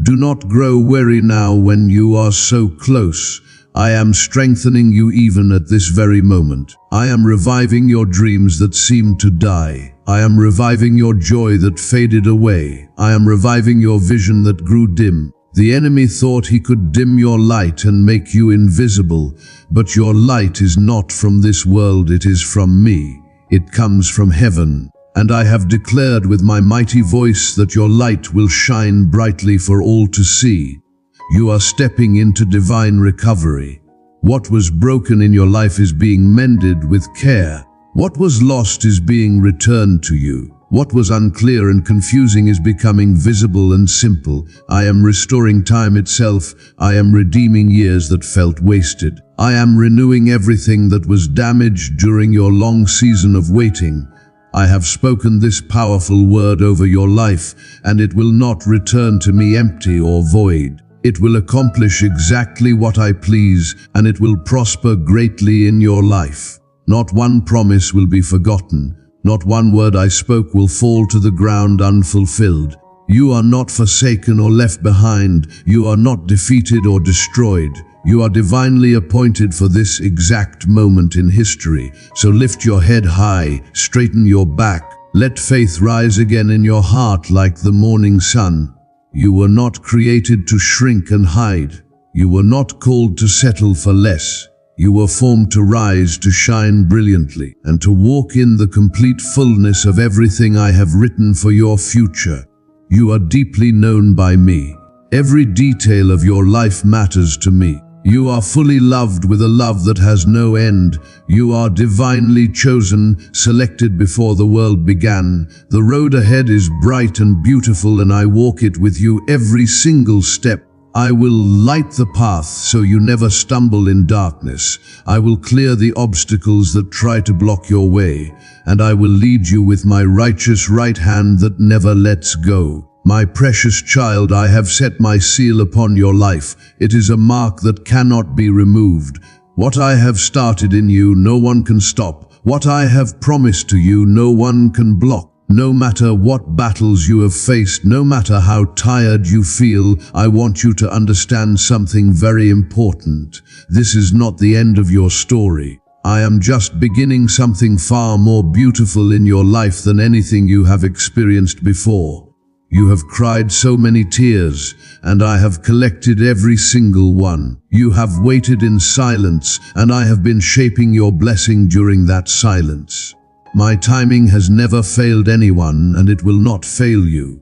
Do not grow weary now when you are so close. I am strengthening you even at this very moment. I am reviving your dreams that seemed to die. I am reviving your joy that faded away. I am reviving your vision that grew dim. The enemy thought he could dim your light and make you invisible, but your light is not from this world, it is from me. It comes from heaven. And I have declared with my mighty voice that your light will shine brightly for all to see. You are stepping into divine recovery. What was broken in your life is being mended with care. What was lost is being returned to you. What was unclear and confusing is becoming visible and simple. I am restoring time itself. I am redeeming years that felt wasted. I am renewing everything that was damaged during your long season of waiting. I have spoken this powerful word over your life, and it will not return to me empty or void. It will accomplish exactly what I please, and it will prosper greatly in your life. Not one promise will be forgotten. Not one word I spoke will fall to the ground unfulfilled. You are not forsaken or left behind. You are not defeated or destroyed. You are divinely appointed for this exact moment in history. So lift your head high, straighten your back. Let faith rise again in your heart like the morning sun. You were not created to shrink and hide. You were not called to settle for less. You were formed to rise, to shine brilliantly, and to walk in the complete fullness of everything I have written for your future. You are deeply known by me. Every detail of your life matters to me. You are fully loved with a love that has no end. You are divinely chosen, selected before the world began. The road ahead is bright and beautiful, and I walk it with you every single step. I will light the path so you never stumble in darkness. I will clear the obstacles that try to block your way, and I will lead you with my righteous right hand that never lets go. My precious child, I have set my seal upon your life. It is a mark that cannot be removed. What I have started in you, no one can stop. What I have promised to you, no one can block. No matter what battles you have faced, no matter how tired you feel, I want you to understand something very important. This is not the end of your story. I am just beginning something far more beautiful in your life than anything you have experienced before. You have cried so many tears, and I have collected every single one. You have waited in silence, and I have been shaping your blessing during that silence. My timing has never failed anyone, and it will not fail you.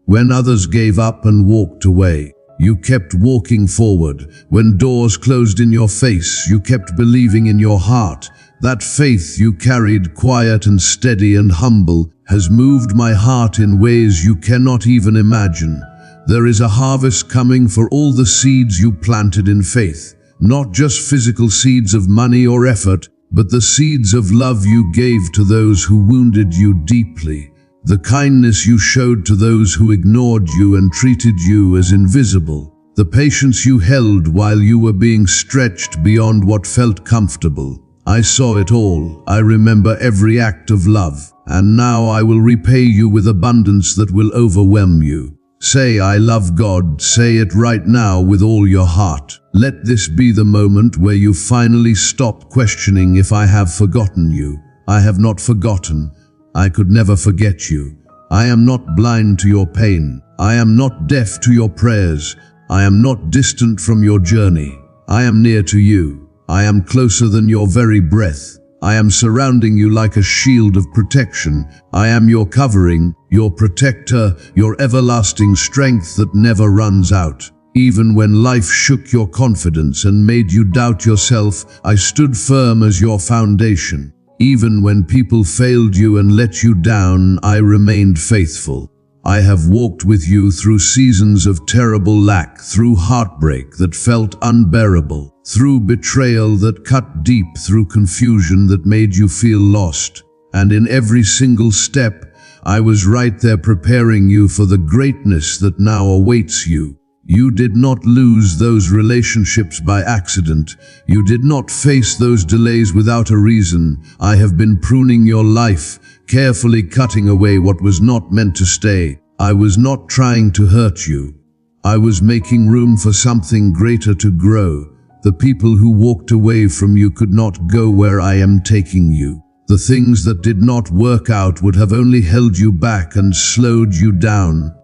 When others gave up and walked away, you kept walking forward. When doors closed in your face, you kept believing in your heart. That faith you carried, quiet and steady and humble, has moved my heart in ways you cannot even imagine. There is a harvest coming for all the seeds you planted in faith, not just physical seeds of money or effort, but the seeds of love you gave to those who wounded you deeply, the kindness you showed to those who ignored you and treated you as invisible, the patience you held while you were being stretched beyond what felt comfortable. I saw it all. I remember every act of love, and now I will repay you with abundance that will overwhelm you. Say, I love God. Say it right now with all your heart. Let this be the moment where you finally stop questioning if I have forgotten you. I have not forgotten. I could never forget you. I am not blind to your pain. I am not deaf to your prayers. I am not distant from your journey. I am near to you. I am closer than your very breath. I am surrounding you like a shield of protection. I am your covering, your protector, your everlasting strength that never runs out. Even when life shook your confidence and made you doubt yourself, I stood firm as your foundation. Even when people failed you and let you down, I remained faithful. I have walked with you through seasons of terrible lack, through heartbreak that felt unbearable, through betrayal that cut deep, through confusion that made you feel lost. And in every single step, I was right there preparing you for the greatness that now awaits you. You did not lose those relationships by accident. You did not face those delays without a reason. I have been pruning your life, carefully cutting away what was not meant to stay. I was not trying to hurt you. I was making room for something greater to grow. The people who walked away from you could not go where I am taking you. The things that did not work out would have only held you back and slowed you down.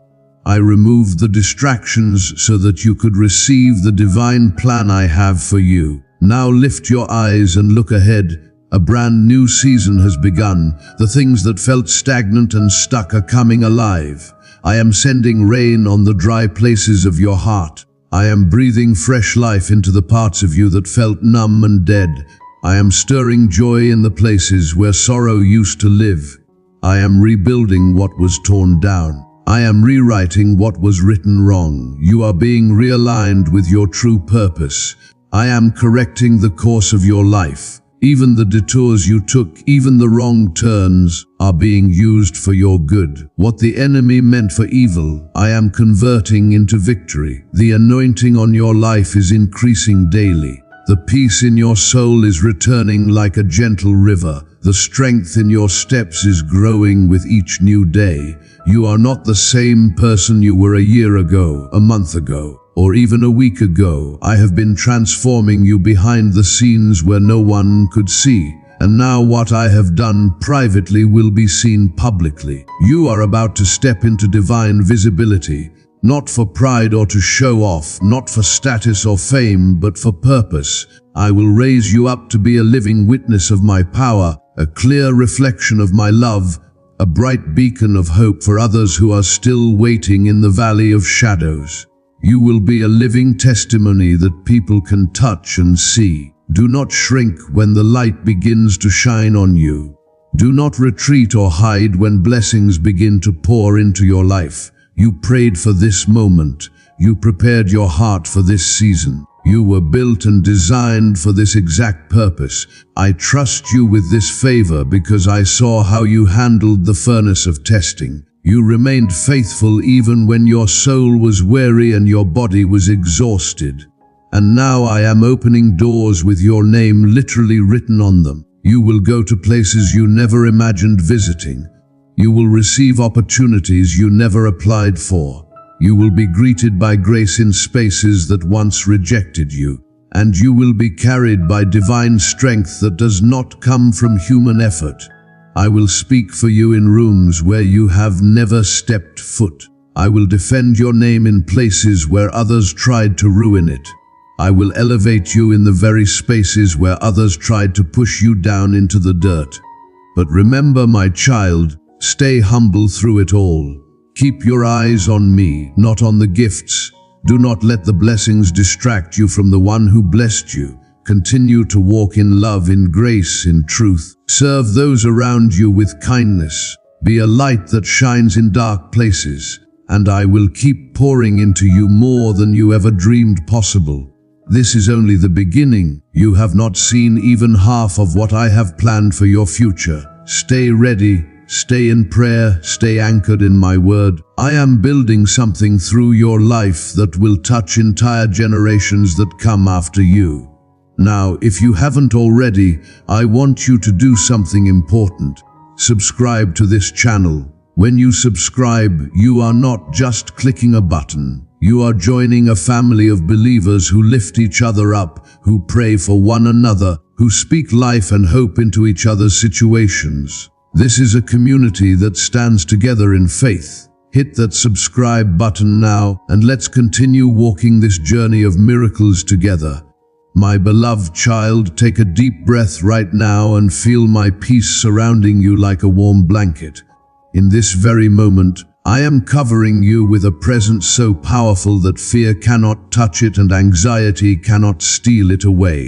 I removed the distractions so that you could receive the divine plan I have for you. Now lift your eyes and look ahead. A brand new season has begun. The things that felt stagnant and stuck are coming alive. I am sending rain on the dry places of your heart. I am breathing fresh life into the parts of you that felt numb and dead. I am stirring joy in the places where sorrow used to live. I am rebuilding what was torn down. I am rewriting what was written wrong. You are being realigned with your true purpose. I am correcting the course of your life. Even the detours you took, even the wrong turns, are being used for your good. What the enemy meant for evil, I am converting into victory. The anointing on your life is increasing daily. The peace in your soul is returning like a gentle river. The strength in your steps is growing with each new day. You are not the same person you were a year ago, a month ago, or even a week ago. I have been transforming you behind the scenes where no one could see. And now what I have done privately will be seen publicly. You are about to step into divine visibility, not for pride or to show off, not for status or fame, but for purpose. I will raise you up to be a living witness of my power, a clear reflection of my love, a bright beacon of hope for others who are still waiting in the valley of shadows. You will be a living testimony that people can touch and see. Do not shrink when the light begins to shine on you. Do not retreat or hide when blessings begin to pour into your life. You prayed for this moment. You prepared your heart for this season. You were built and designed for this exact purpose. I trust you with this favor because I saw how you handled the furnace of testing. You remained faithful even when your soul was weary and your body was exhausted. And now I am opening doors with your name literally written on them. You will go to places you never imagined visiting. You will receive opportunities you never applied for. You will be greeted by grace in spaces that once rejected you, and you will be carried by divine strength that does not come from human effort. I will speak for you in rooms where you have never stepped foot. I will defend your name in places where others tried to ruin it. I will elevate you in the very spaces where others tried to push you down into the dirt. But remember, my child, stay humble through it all. Keep your eyes on me, not on the gifts. Do not let the blessings distract you from the one who blessed you. Continue to walk in love, in grace, in truth. Serve those around you with kindness. Be a light that shines in dark places, and I will keep pouring into you more than you ever dreamed possible. This is only the beginning. You have not seen even half of what I have planned for your future. Stay ready, stay in prayer, stay anchored in my word. I am building something through your life that will touch entire generations that come after you. Now, if you haven't already, I want you to do something important. Subscribe to this channel. When you subscribe, you are not just clicking a button. You are joining a family of believers who lift each other up, who pray for one another, who speak life and hope into each other's situations. This is a community that stands together in faith. Hit that subscribe button now, and let's continue walking this journey of miracles together. My beloved child, take a deep breath right now and feel my peace surrounding you like a warm blanket. In this very moment, I am covering you with a presence so powerful that fear cannot touch it and anxiety cannot steal it away.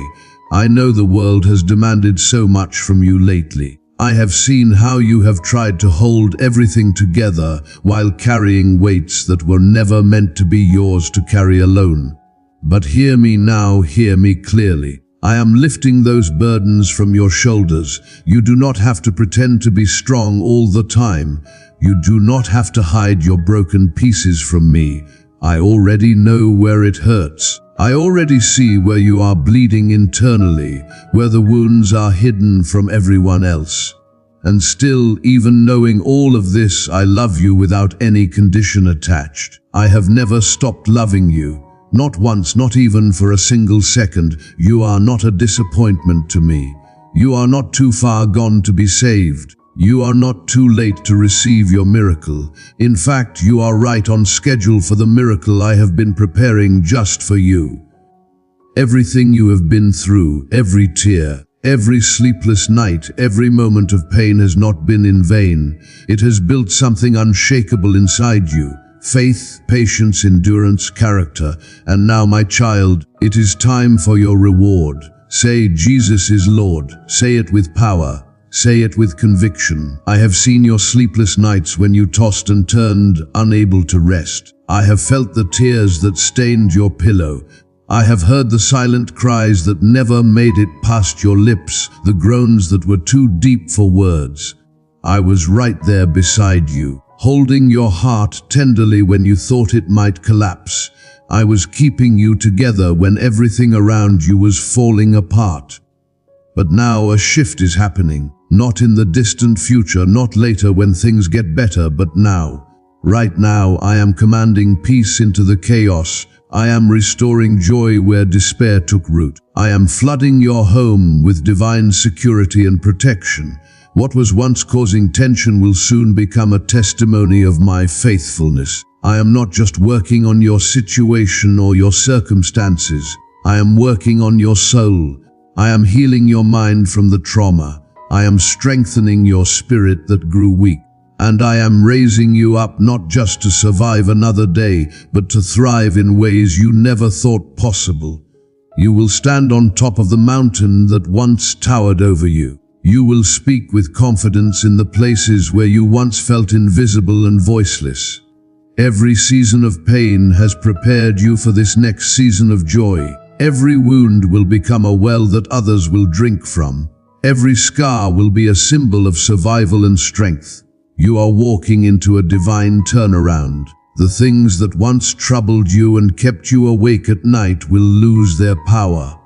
I know the world has demanded so much from you lately. I have seen how you have tried to hold everything together while carrying weights that were never meant to be yours to carry alone. But hear me now, hear me clearly. I am lifting those burdens from your shoulders. You do not have to pretend to be strong all the time. You do not have to hide your broken pieces from me. I already know where it hurts. I already see where you are bleeding internally, where the wounds are hidden from everyone else. And still, even knowing all of this, I love you without any condition attached. I have never stopped loving you. Not once, not even for a single second. You are not a disappointment to me. You are not too far gone to be saved. You are not too late to receive your miracle. In fact, you are right on schedule for the miracle I have been preparing just for you. Everything you have been through, every tear, every sleepless night, every moment of pain has not been in vain. It has built something unshakable inside you. Faith, patience, endurance, character. And now, my child, it is time for your reward. Say, Jesus is Lord. Say it with power. Say it with conviction. I have seen your sleepless nights when you tossed and turned, unable to rest. I have felt the tears that stained your pillow. I have heard the silent cries that never made it past your lips, the groans that were too deep for words. I was right there beside you, holding your heart tenderly when you thought it might collapse. I was keeping you together when everything around you was falling apart. But now a shift is happening, not in the distant future, not later when things get better, but now. Right now, I am commanding peace into the chaos. I am restoring joy where despair took root. I am flooding your home with divine security and protection. What was once causing tension will soon become a testimony of my faithfulness. I am not just working on your situation or your circumstances. I am working on your soul. I am healing your mind from the trauma. I am strengthening your spirit that grew weak. And I am raising you up not just to survive another day, but to thrive in ways you never thought possible. You will stand on top of the mountain that once towered over you. You will speak with confidence in the places where you once felt invisible and voiceless. Every season of pain has prepared you for this next season of joy. Every wound will become a well that others will drink from. Every scar will be a symbol of survival and strength. You are walking into a divine turnaround. The things that once troubled you and kept you awake at night will lose their power.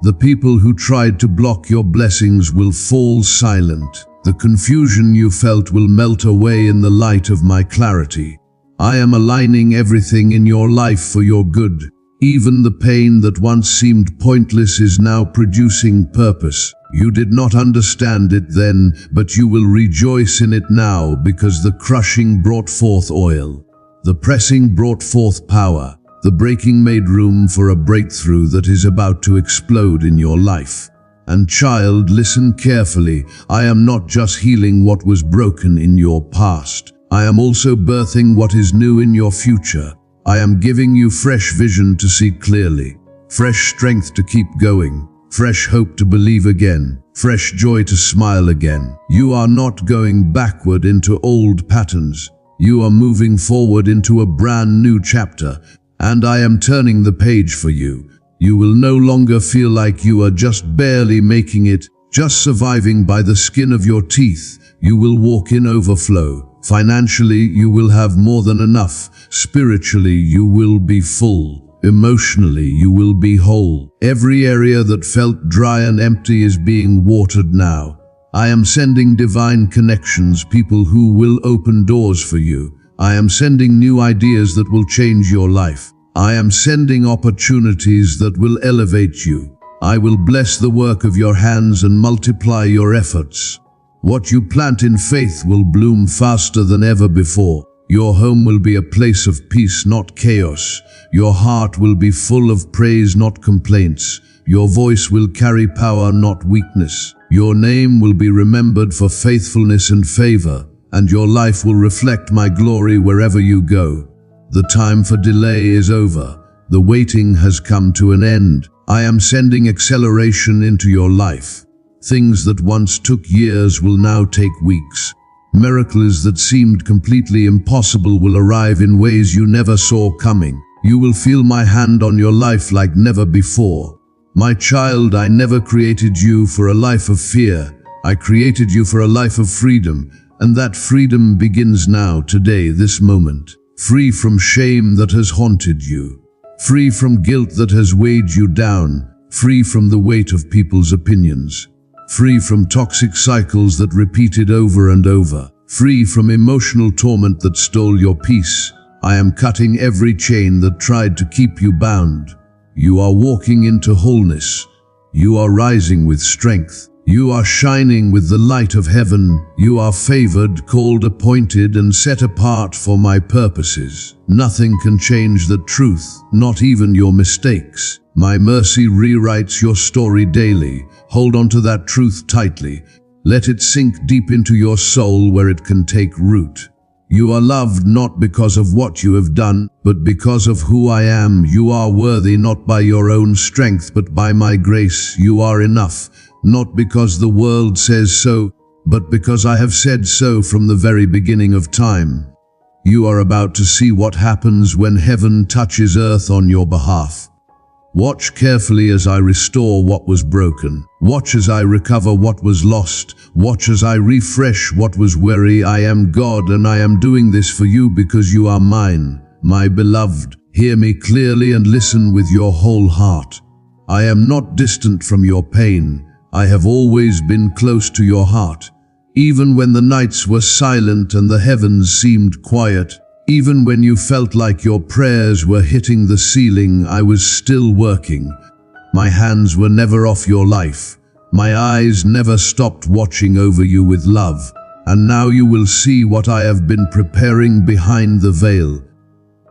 The people who tried to block your blessings will fall silent. The confusion you felt will melt away in the light of my clarity. I am aligning everything in your life for your good. Even the pain that once seemed pointless is now producing purpose. You did not understand it then, but you will rejoice in it now, because the crushing brought forth oil. The pressing brought forth power. The breaking made room for a breakthrough that is about to explode in your life. And child, listen carefully. I am not just healing what was broken in your past. I am also birthing what is new in your future. I am giving you fresh vision to see clearly, fresh strength to keep going, fresh hope to believe again, fresh joy to smile again. You are not going backward into old patterns. You are moving forward into a brand new chapter, and I am turning the page for you. You will no longer feel like you are just barely making it, just surviving by the skin of your teeth. You will walk in overflow. Financially, you will have more than enough. Spiritually, you will be full. Emotionally, you will be whole. Every area that felt dry and empty is being watered now. I am sending divine connections, people who will open doors for you. I am sending new ideas that will change your life. I am sending opportunities that will elevate you. I will bless the work of your hands and multiply your efforts. What you plant in faith will bloom faster than ever before. Your home will be a place of peace, not chaos. Your heart will be full of praise, not complaints. Your voice will carry power, not weakness. Your name will be remembered for faithfulness and favor, and your life will reflect my glory wherever you go. The time for delay is over. The waiting has come to an end. I am sending acceleration into your life. Things that once took years will now take weeks. Miracles that seemed completely impossible will arrive in ways you never saw coming. You will feel my hand on your life like never before. My child, I never created you for a life of fear. I created you for a life of freedom, and that freedom begins now, today, this moment. Free from shame that has haunted you. Free from guilt that has weighed you down. Free from the weight of people's opinions. Free from toxic cycles that repeated over and over. Free from emotional torment that stole your peace. I am cutting every chain that tried to keep you bound. You are walking into wholeness. You are rising with strength. You are shining with the light of heaven. You are favored, called, appointed, and set apart for my purposes. Nothing can change the truth, not even your mistakes. My mercy rewrites your story daily. Hold on to that truth tightly. Let it sink deep into your soul where it can take root. You are loved not because of what you have done, but because of who I am. You are worthy not by your own strength, but by my grace. You are enough, not because the world says so, but because I have said so from the very beginning of time. You are about to see what happens when heaven touches earth on your behalf. Watch carefully as I restore what was broken. Watch as I recover what was lost. Watch as I refresh what was weary. I am God, and I am doing this for you because you are mine. My beloved, hear me clearly and listen with your whole heart. I am not distant from your pain. I have always been close to your heart. Even when the nights were silent and the heavens seemed quiet, even when you felt like your prayers were hitting the ceiling, I was still working. My hands were never off your life. My eyes never stopped watching over you with love. And now you will see what I have been preparing behind the veil.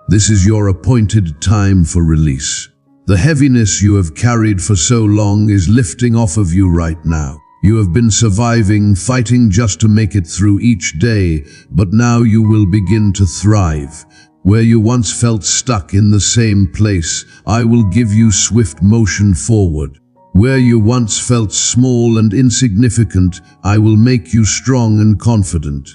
This is your appointed time for release. The heaviness you have carried for so long is lifting off of you right now. You have been surviving, fighting just to make it through each day, but now you will begin to thrive. Where you once felt stuck in the same place, I will give you swift motion forward. Where you once felt small and insignificant, I will make you strong and confident.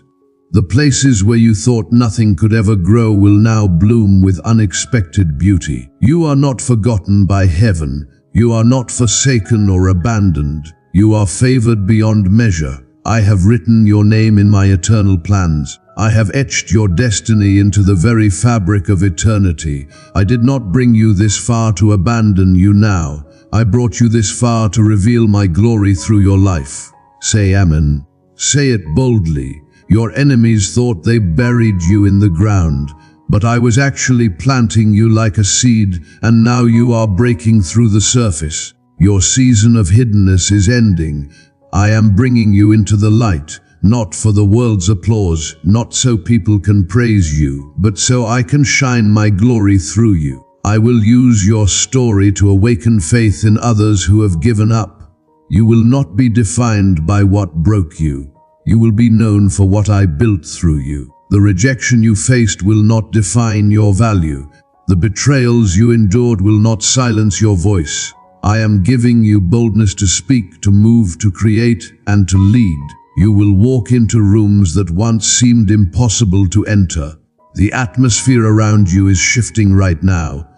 The places where you thought nothing could ever grow will now bloom with unexpected beauty. You are not forgotten by heaven. You are not forsaken or abandoned. You are favored beyond measure. I have written your name in my eternal plans. I have etched your destiny into the very fabric of eternity. I did not bring you this far to abandon you now. I brought you this far to reveal my glory through your life. Say Amen. Say it boldly. Your enemies thought they buried you in the ground, but I was actually planting you like a seed, and now you are breaking through the surface. Your season of hiddenness is ending. I am bringing you into the light, not for the world's applause, not so people can praise you, but so I can shine my glory through you. I will use your story to awaken faith in others who have given up. You will not be defined by what broke you. You will be known for what I built through you. The rejection you faced will not define your value. The betrayals you endured will not silence your voice. I am giving you boldness to speak, to move, to create, and to lead. You will walk into rooms that once seemed impossible to enter. The atmosphere around you is shifting right now.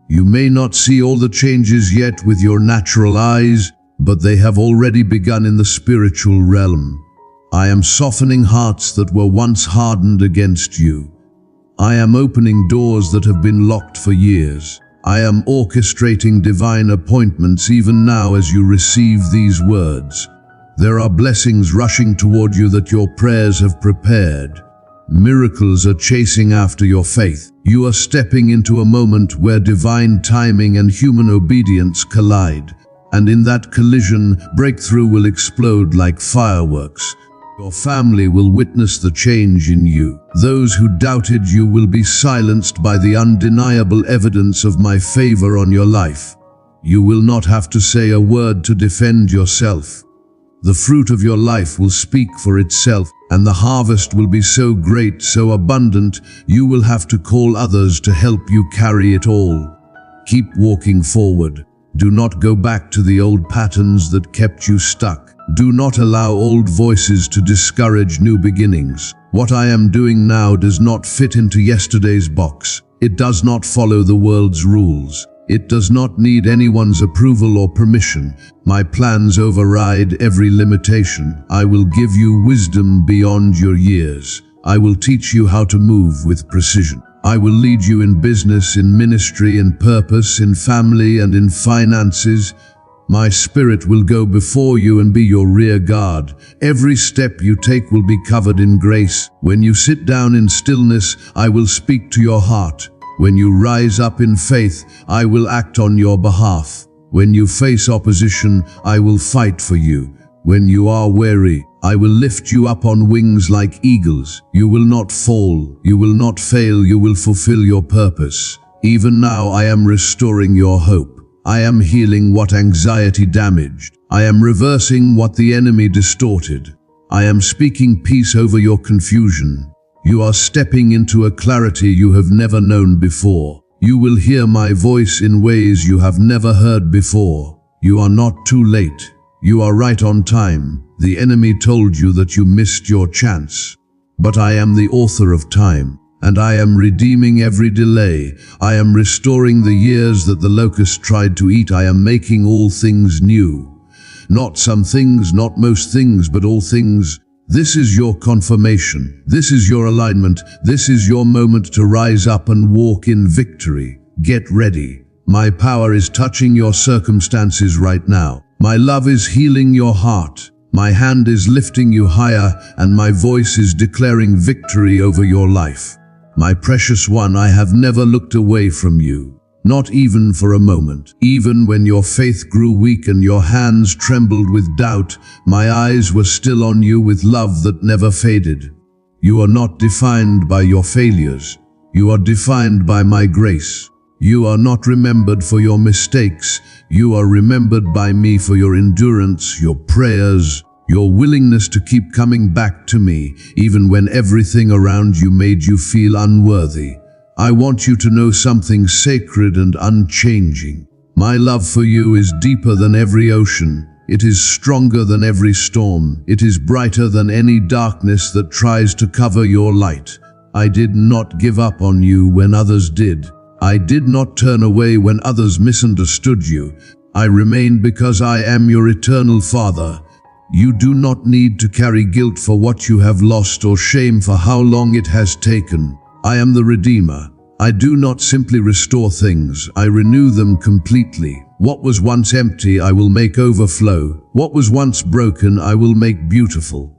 You may not see all the changes yet with your natural eyes, but they have already begun in the spiritual realm. I am softening hearts that were once hardened against you. I am opening doors that have been locked for years. I am orchestrating divine appointments even now as you receive these words. There are blessings rushing toward you that your prayers have prepared. Miracles are chasing after your faith. You are stepping into a moment where divine timing and human obedience collide. And in that collision, breakthrough will explode like fireworks. Your family will witness the change in you. Those who doubted you will be silenced by the undeniable evidence of my favor on your life. You will not have to say a word to defend yourself. The fruit of your life will speak for itself, and the harvest will be so great, so abundant, you will have to call others to help you carry it all. Keep walking forward. Do not go back to the old patterns that kept you stuck. Do not allow old voices to discourage new beginnings. What I am doing now does not fit into yesterday's box. It does not follow the world's rules. It does not need anyone's approval or permission. My plans override every limitation. I will give you wisdom beyond your years. I will teach you how to move with precision. I will lead you in business, in ministry, in purpose, in family, and in finances. My spirit will go before you and be your rear guard. Every step you take will be covered in grace. When you sit down in stillness, I will speak to your heart. When you rise up in faith, I will act on your behalf. When you face opposition, I will fight for you. When you are weary, I will lift you up on wings like eagles. You will not fall, you will not fail, you will fulfill your purpose. Even now I am restoring your hope. I am healing what anxiety damaged. I am reversing what the enemy distorted. I am speaking peace over your confusion. You are stepping into a clarity you have never known before. You will hear my voice in ways you have never heard before. You are not too late. You are right on time. The enemy told you that you missed your chance. But I am the author of time, and I am redeeming every delay. I am restoring the years that the locust tried to eat. I am making all things new. Not some things, not most things, but all things. This is your confirmation. This is your alignment. This is your moment to rise up and walk in victory. Get ready. My power is touching your circumstances right now. My love is healing your heart. My hand is lifting you higher, and my voice is declaring victory over your life. My precious one, I have never looked away from you. Not even for a moment. Even when your faith grew weak and your hands trembled with doubt, my eyes were still on you with love that never faded. You are not defined by your failures. You are defined by my grace. You are not remembered for your mistakes. You are remembered by me for your endurance, your prayers, your willingness to keep coming back to me, even when everything around you made you feel unworthy. I want you to know something sacred and unchanging. My love for you is deeper than every ocean. It is stronger than every storm. It is brighter than any darkness that tries to cover your light. I did not give up on you when others did. I did not turn away when others misunderstood you. I remained because I am your eternal Father. You do not need to carry guilt for what you have lost or shame for how long it has taken. I am the Redeemer. I do not simply restore things, I renew them completely. What was once empty, I will make overflow. What was once broken, I will make beautiful.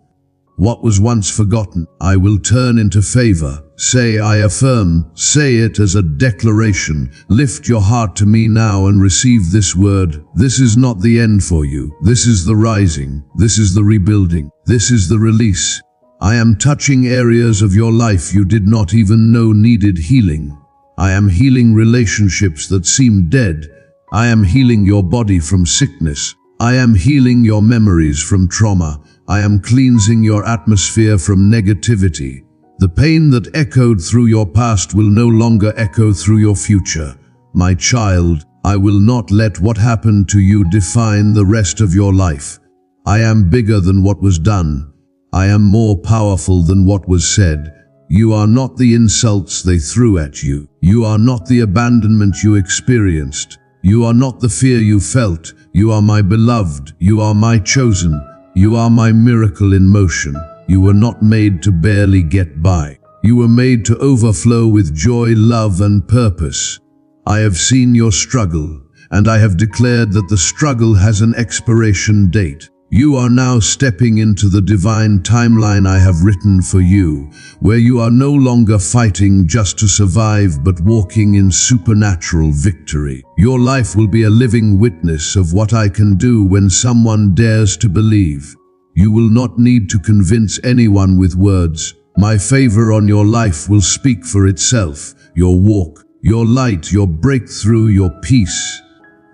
What was once forgotten, I will turn into favor. Say, I affirm. Say it as a declaration. Lift your heart to me now and receive this word. This is not the end for you. This is the rising. This is the rebuilding. This is the release. I am touching areas of your life you did not even know needed healing. I am healing relationships that seem dead. I am healing your body from sickness. I am healing your memories from trauma. I am cleansing your atmosphere from negativity. The pain that echoed through your past will no longer echo through your future. My child, I will not let what happened to you define the rest of your life. I am bigger than what was done. I am more powerful than what was said. You are not the insults they threw at you. You are not the abandonment you experienced. You are not the fear you felt. You are my beloved. You are my chosen. You are my miracle in motion. You were not made to barely get by. You were made to overflow with joy, love, and purpose. I have seen your struggle, and I have declared that the struggle has an expiration date. You are now stepping into the divine timeline I have written for you, where you are no longer fighting just to survive but walking in supernatural victory. Your life will be a living witness of what I can do when someone dares to believe. You will not need to convince anyone with words. My favor on your life will speak for itself. Your walk, your light, your breakthrough, your peace.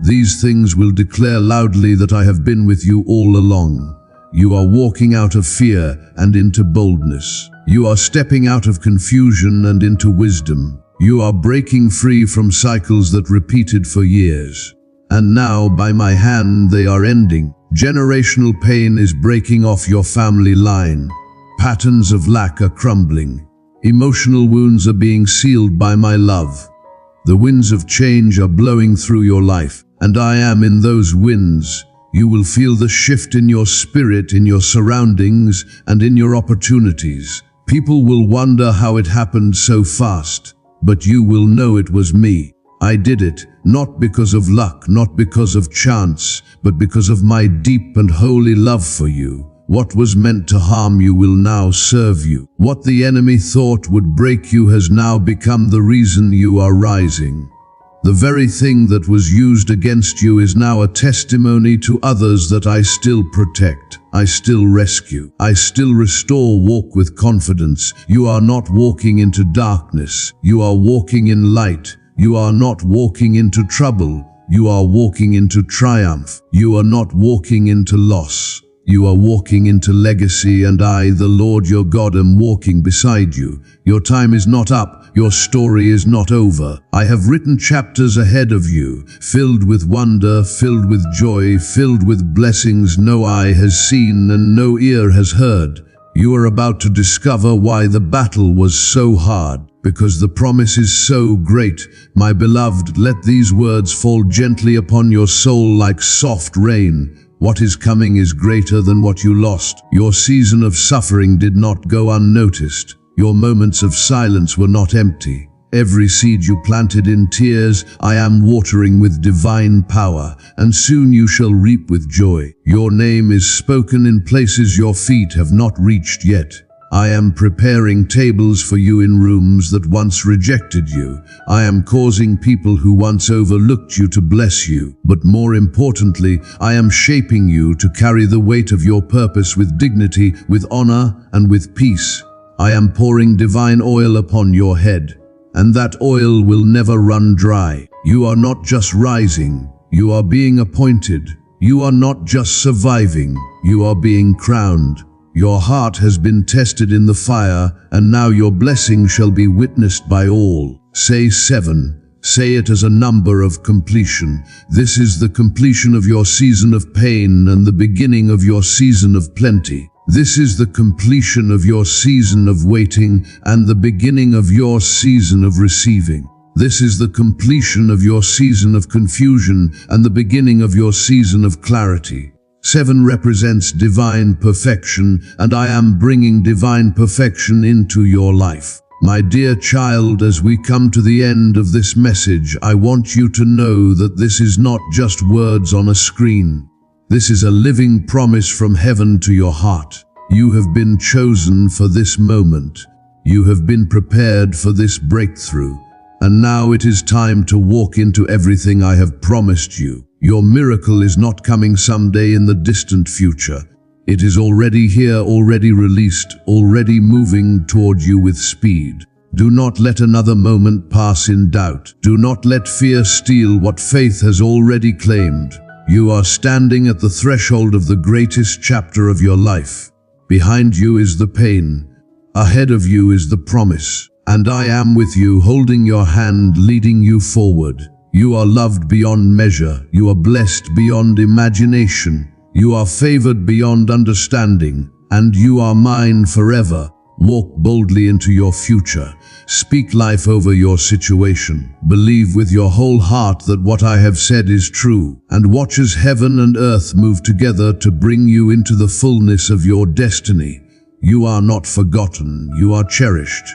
These things will declare loudly that I have been with you all along. You are walking out of fear and into boldness. You are stepping out of confusion and into wisdom. You are breaking free from cycles that repeated for years. And now, by my hand, they are ending. Generational pain is breaking off your family line. Patterns of lack are crumbling. Emotional wounds are being sealed by my love. The winds of change are blowing through your life, and I am in those winds. You will feel the shift in your spirit, in your surroundings, and in your opportunities. People will wonder how it happened so fast, but you will know it was me. I did it, not because of luck, not because of chance, but because of my deep and holy love for you. What was meant to harm you will now serve you. What the enemy thought would break you has now become the reason you are rising. The very thing that was used against you is now a testimony to others that I still protect, I still rescue, I still restore. Walk with confidence. You are not walking into darkness. You are walking in light. You are not walking into trouble. You are walking into triumph. You are not walking into loss. You are walking into legacy, and I, the Lord your God, am walking beside you. Your time is not up. Your story is not over. I have written chapters ahead of you, filled with wonder, filled with joy, filled with blessings no eye has seen and no ear has heard. You are about to discover why the battle was so hard, because the promise is so great. My beloved, let these words fall gently upon your soul like soft rain. What is coming is greater than what you lost. Your season of suffering did not go unnoticed. Your moments of silence were not empty. Every seed you planted in tears, I am watering with divine power, and soon you shall reap with joy. Your name is spoken in places your feet have not reached yet. I am preparing tables for you in rooms that once rejected you. I am causing people who once overlooked you to bless you. But more importantly, I am shaping you to carry the weight of your purpose with dignity, with honor, and with peace. I am pouring divine oil upon your head, and that oil will never run dry. You are not just rising, you are being appointed. You are not just surviving, you are being crowned. Your heart has been tested in the fire, and now your blessing shall be witnessed by all. Say 7. Say it as a number of completion. This is the completion of your season of pain and the beginning of your season of plenty. This is the completion of your season of waiting and the beginning of your season of receiving. This is the completion of your season of confusion and the beginning of your season of clarity. 7 represents divine perfection, and I am bringing divine perfection into your life. My dear child, as we come to the end of this message, I want you to know that this is not just words on a screen. This is a living promise from heaven to your heart. You have been chosen for this moment. You have been prepared for this breakthrough. And now it is time to walk into everything I have promised you. Your miracle is not coming someday in the distant future. It is already here, already released, already moving toward you with speed. Do not let another moment pass in doubt. Do not let fear steal what faith has already claimed. You are standing at the threshold of the greatest chapter of your life. Behind you is the pain. Ahead of you is the promise. And I am with you, holding your hand, leading you forward. You are loved beyond measure. You are blessed beyond imagination. You are favored beyond understanding. And you are mine forever. Walk boldly into your future. Speak life over your situation. Believe with your whole heart that what I have said is true, and watch as heaven and earth move together to bring you into the fullness of your destiny. You are not forgotten. You are cherished.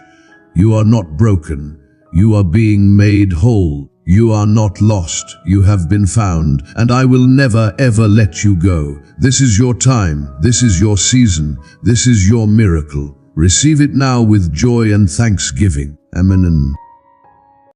You are not broken. You are being made whole. You are not lost. You have been found, and I will never ever let you go. This is your time. This is your season. This is your miracle. Receive it now with joy and thanksgiving. Amen.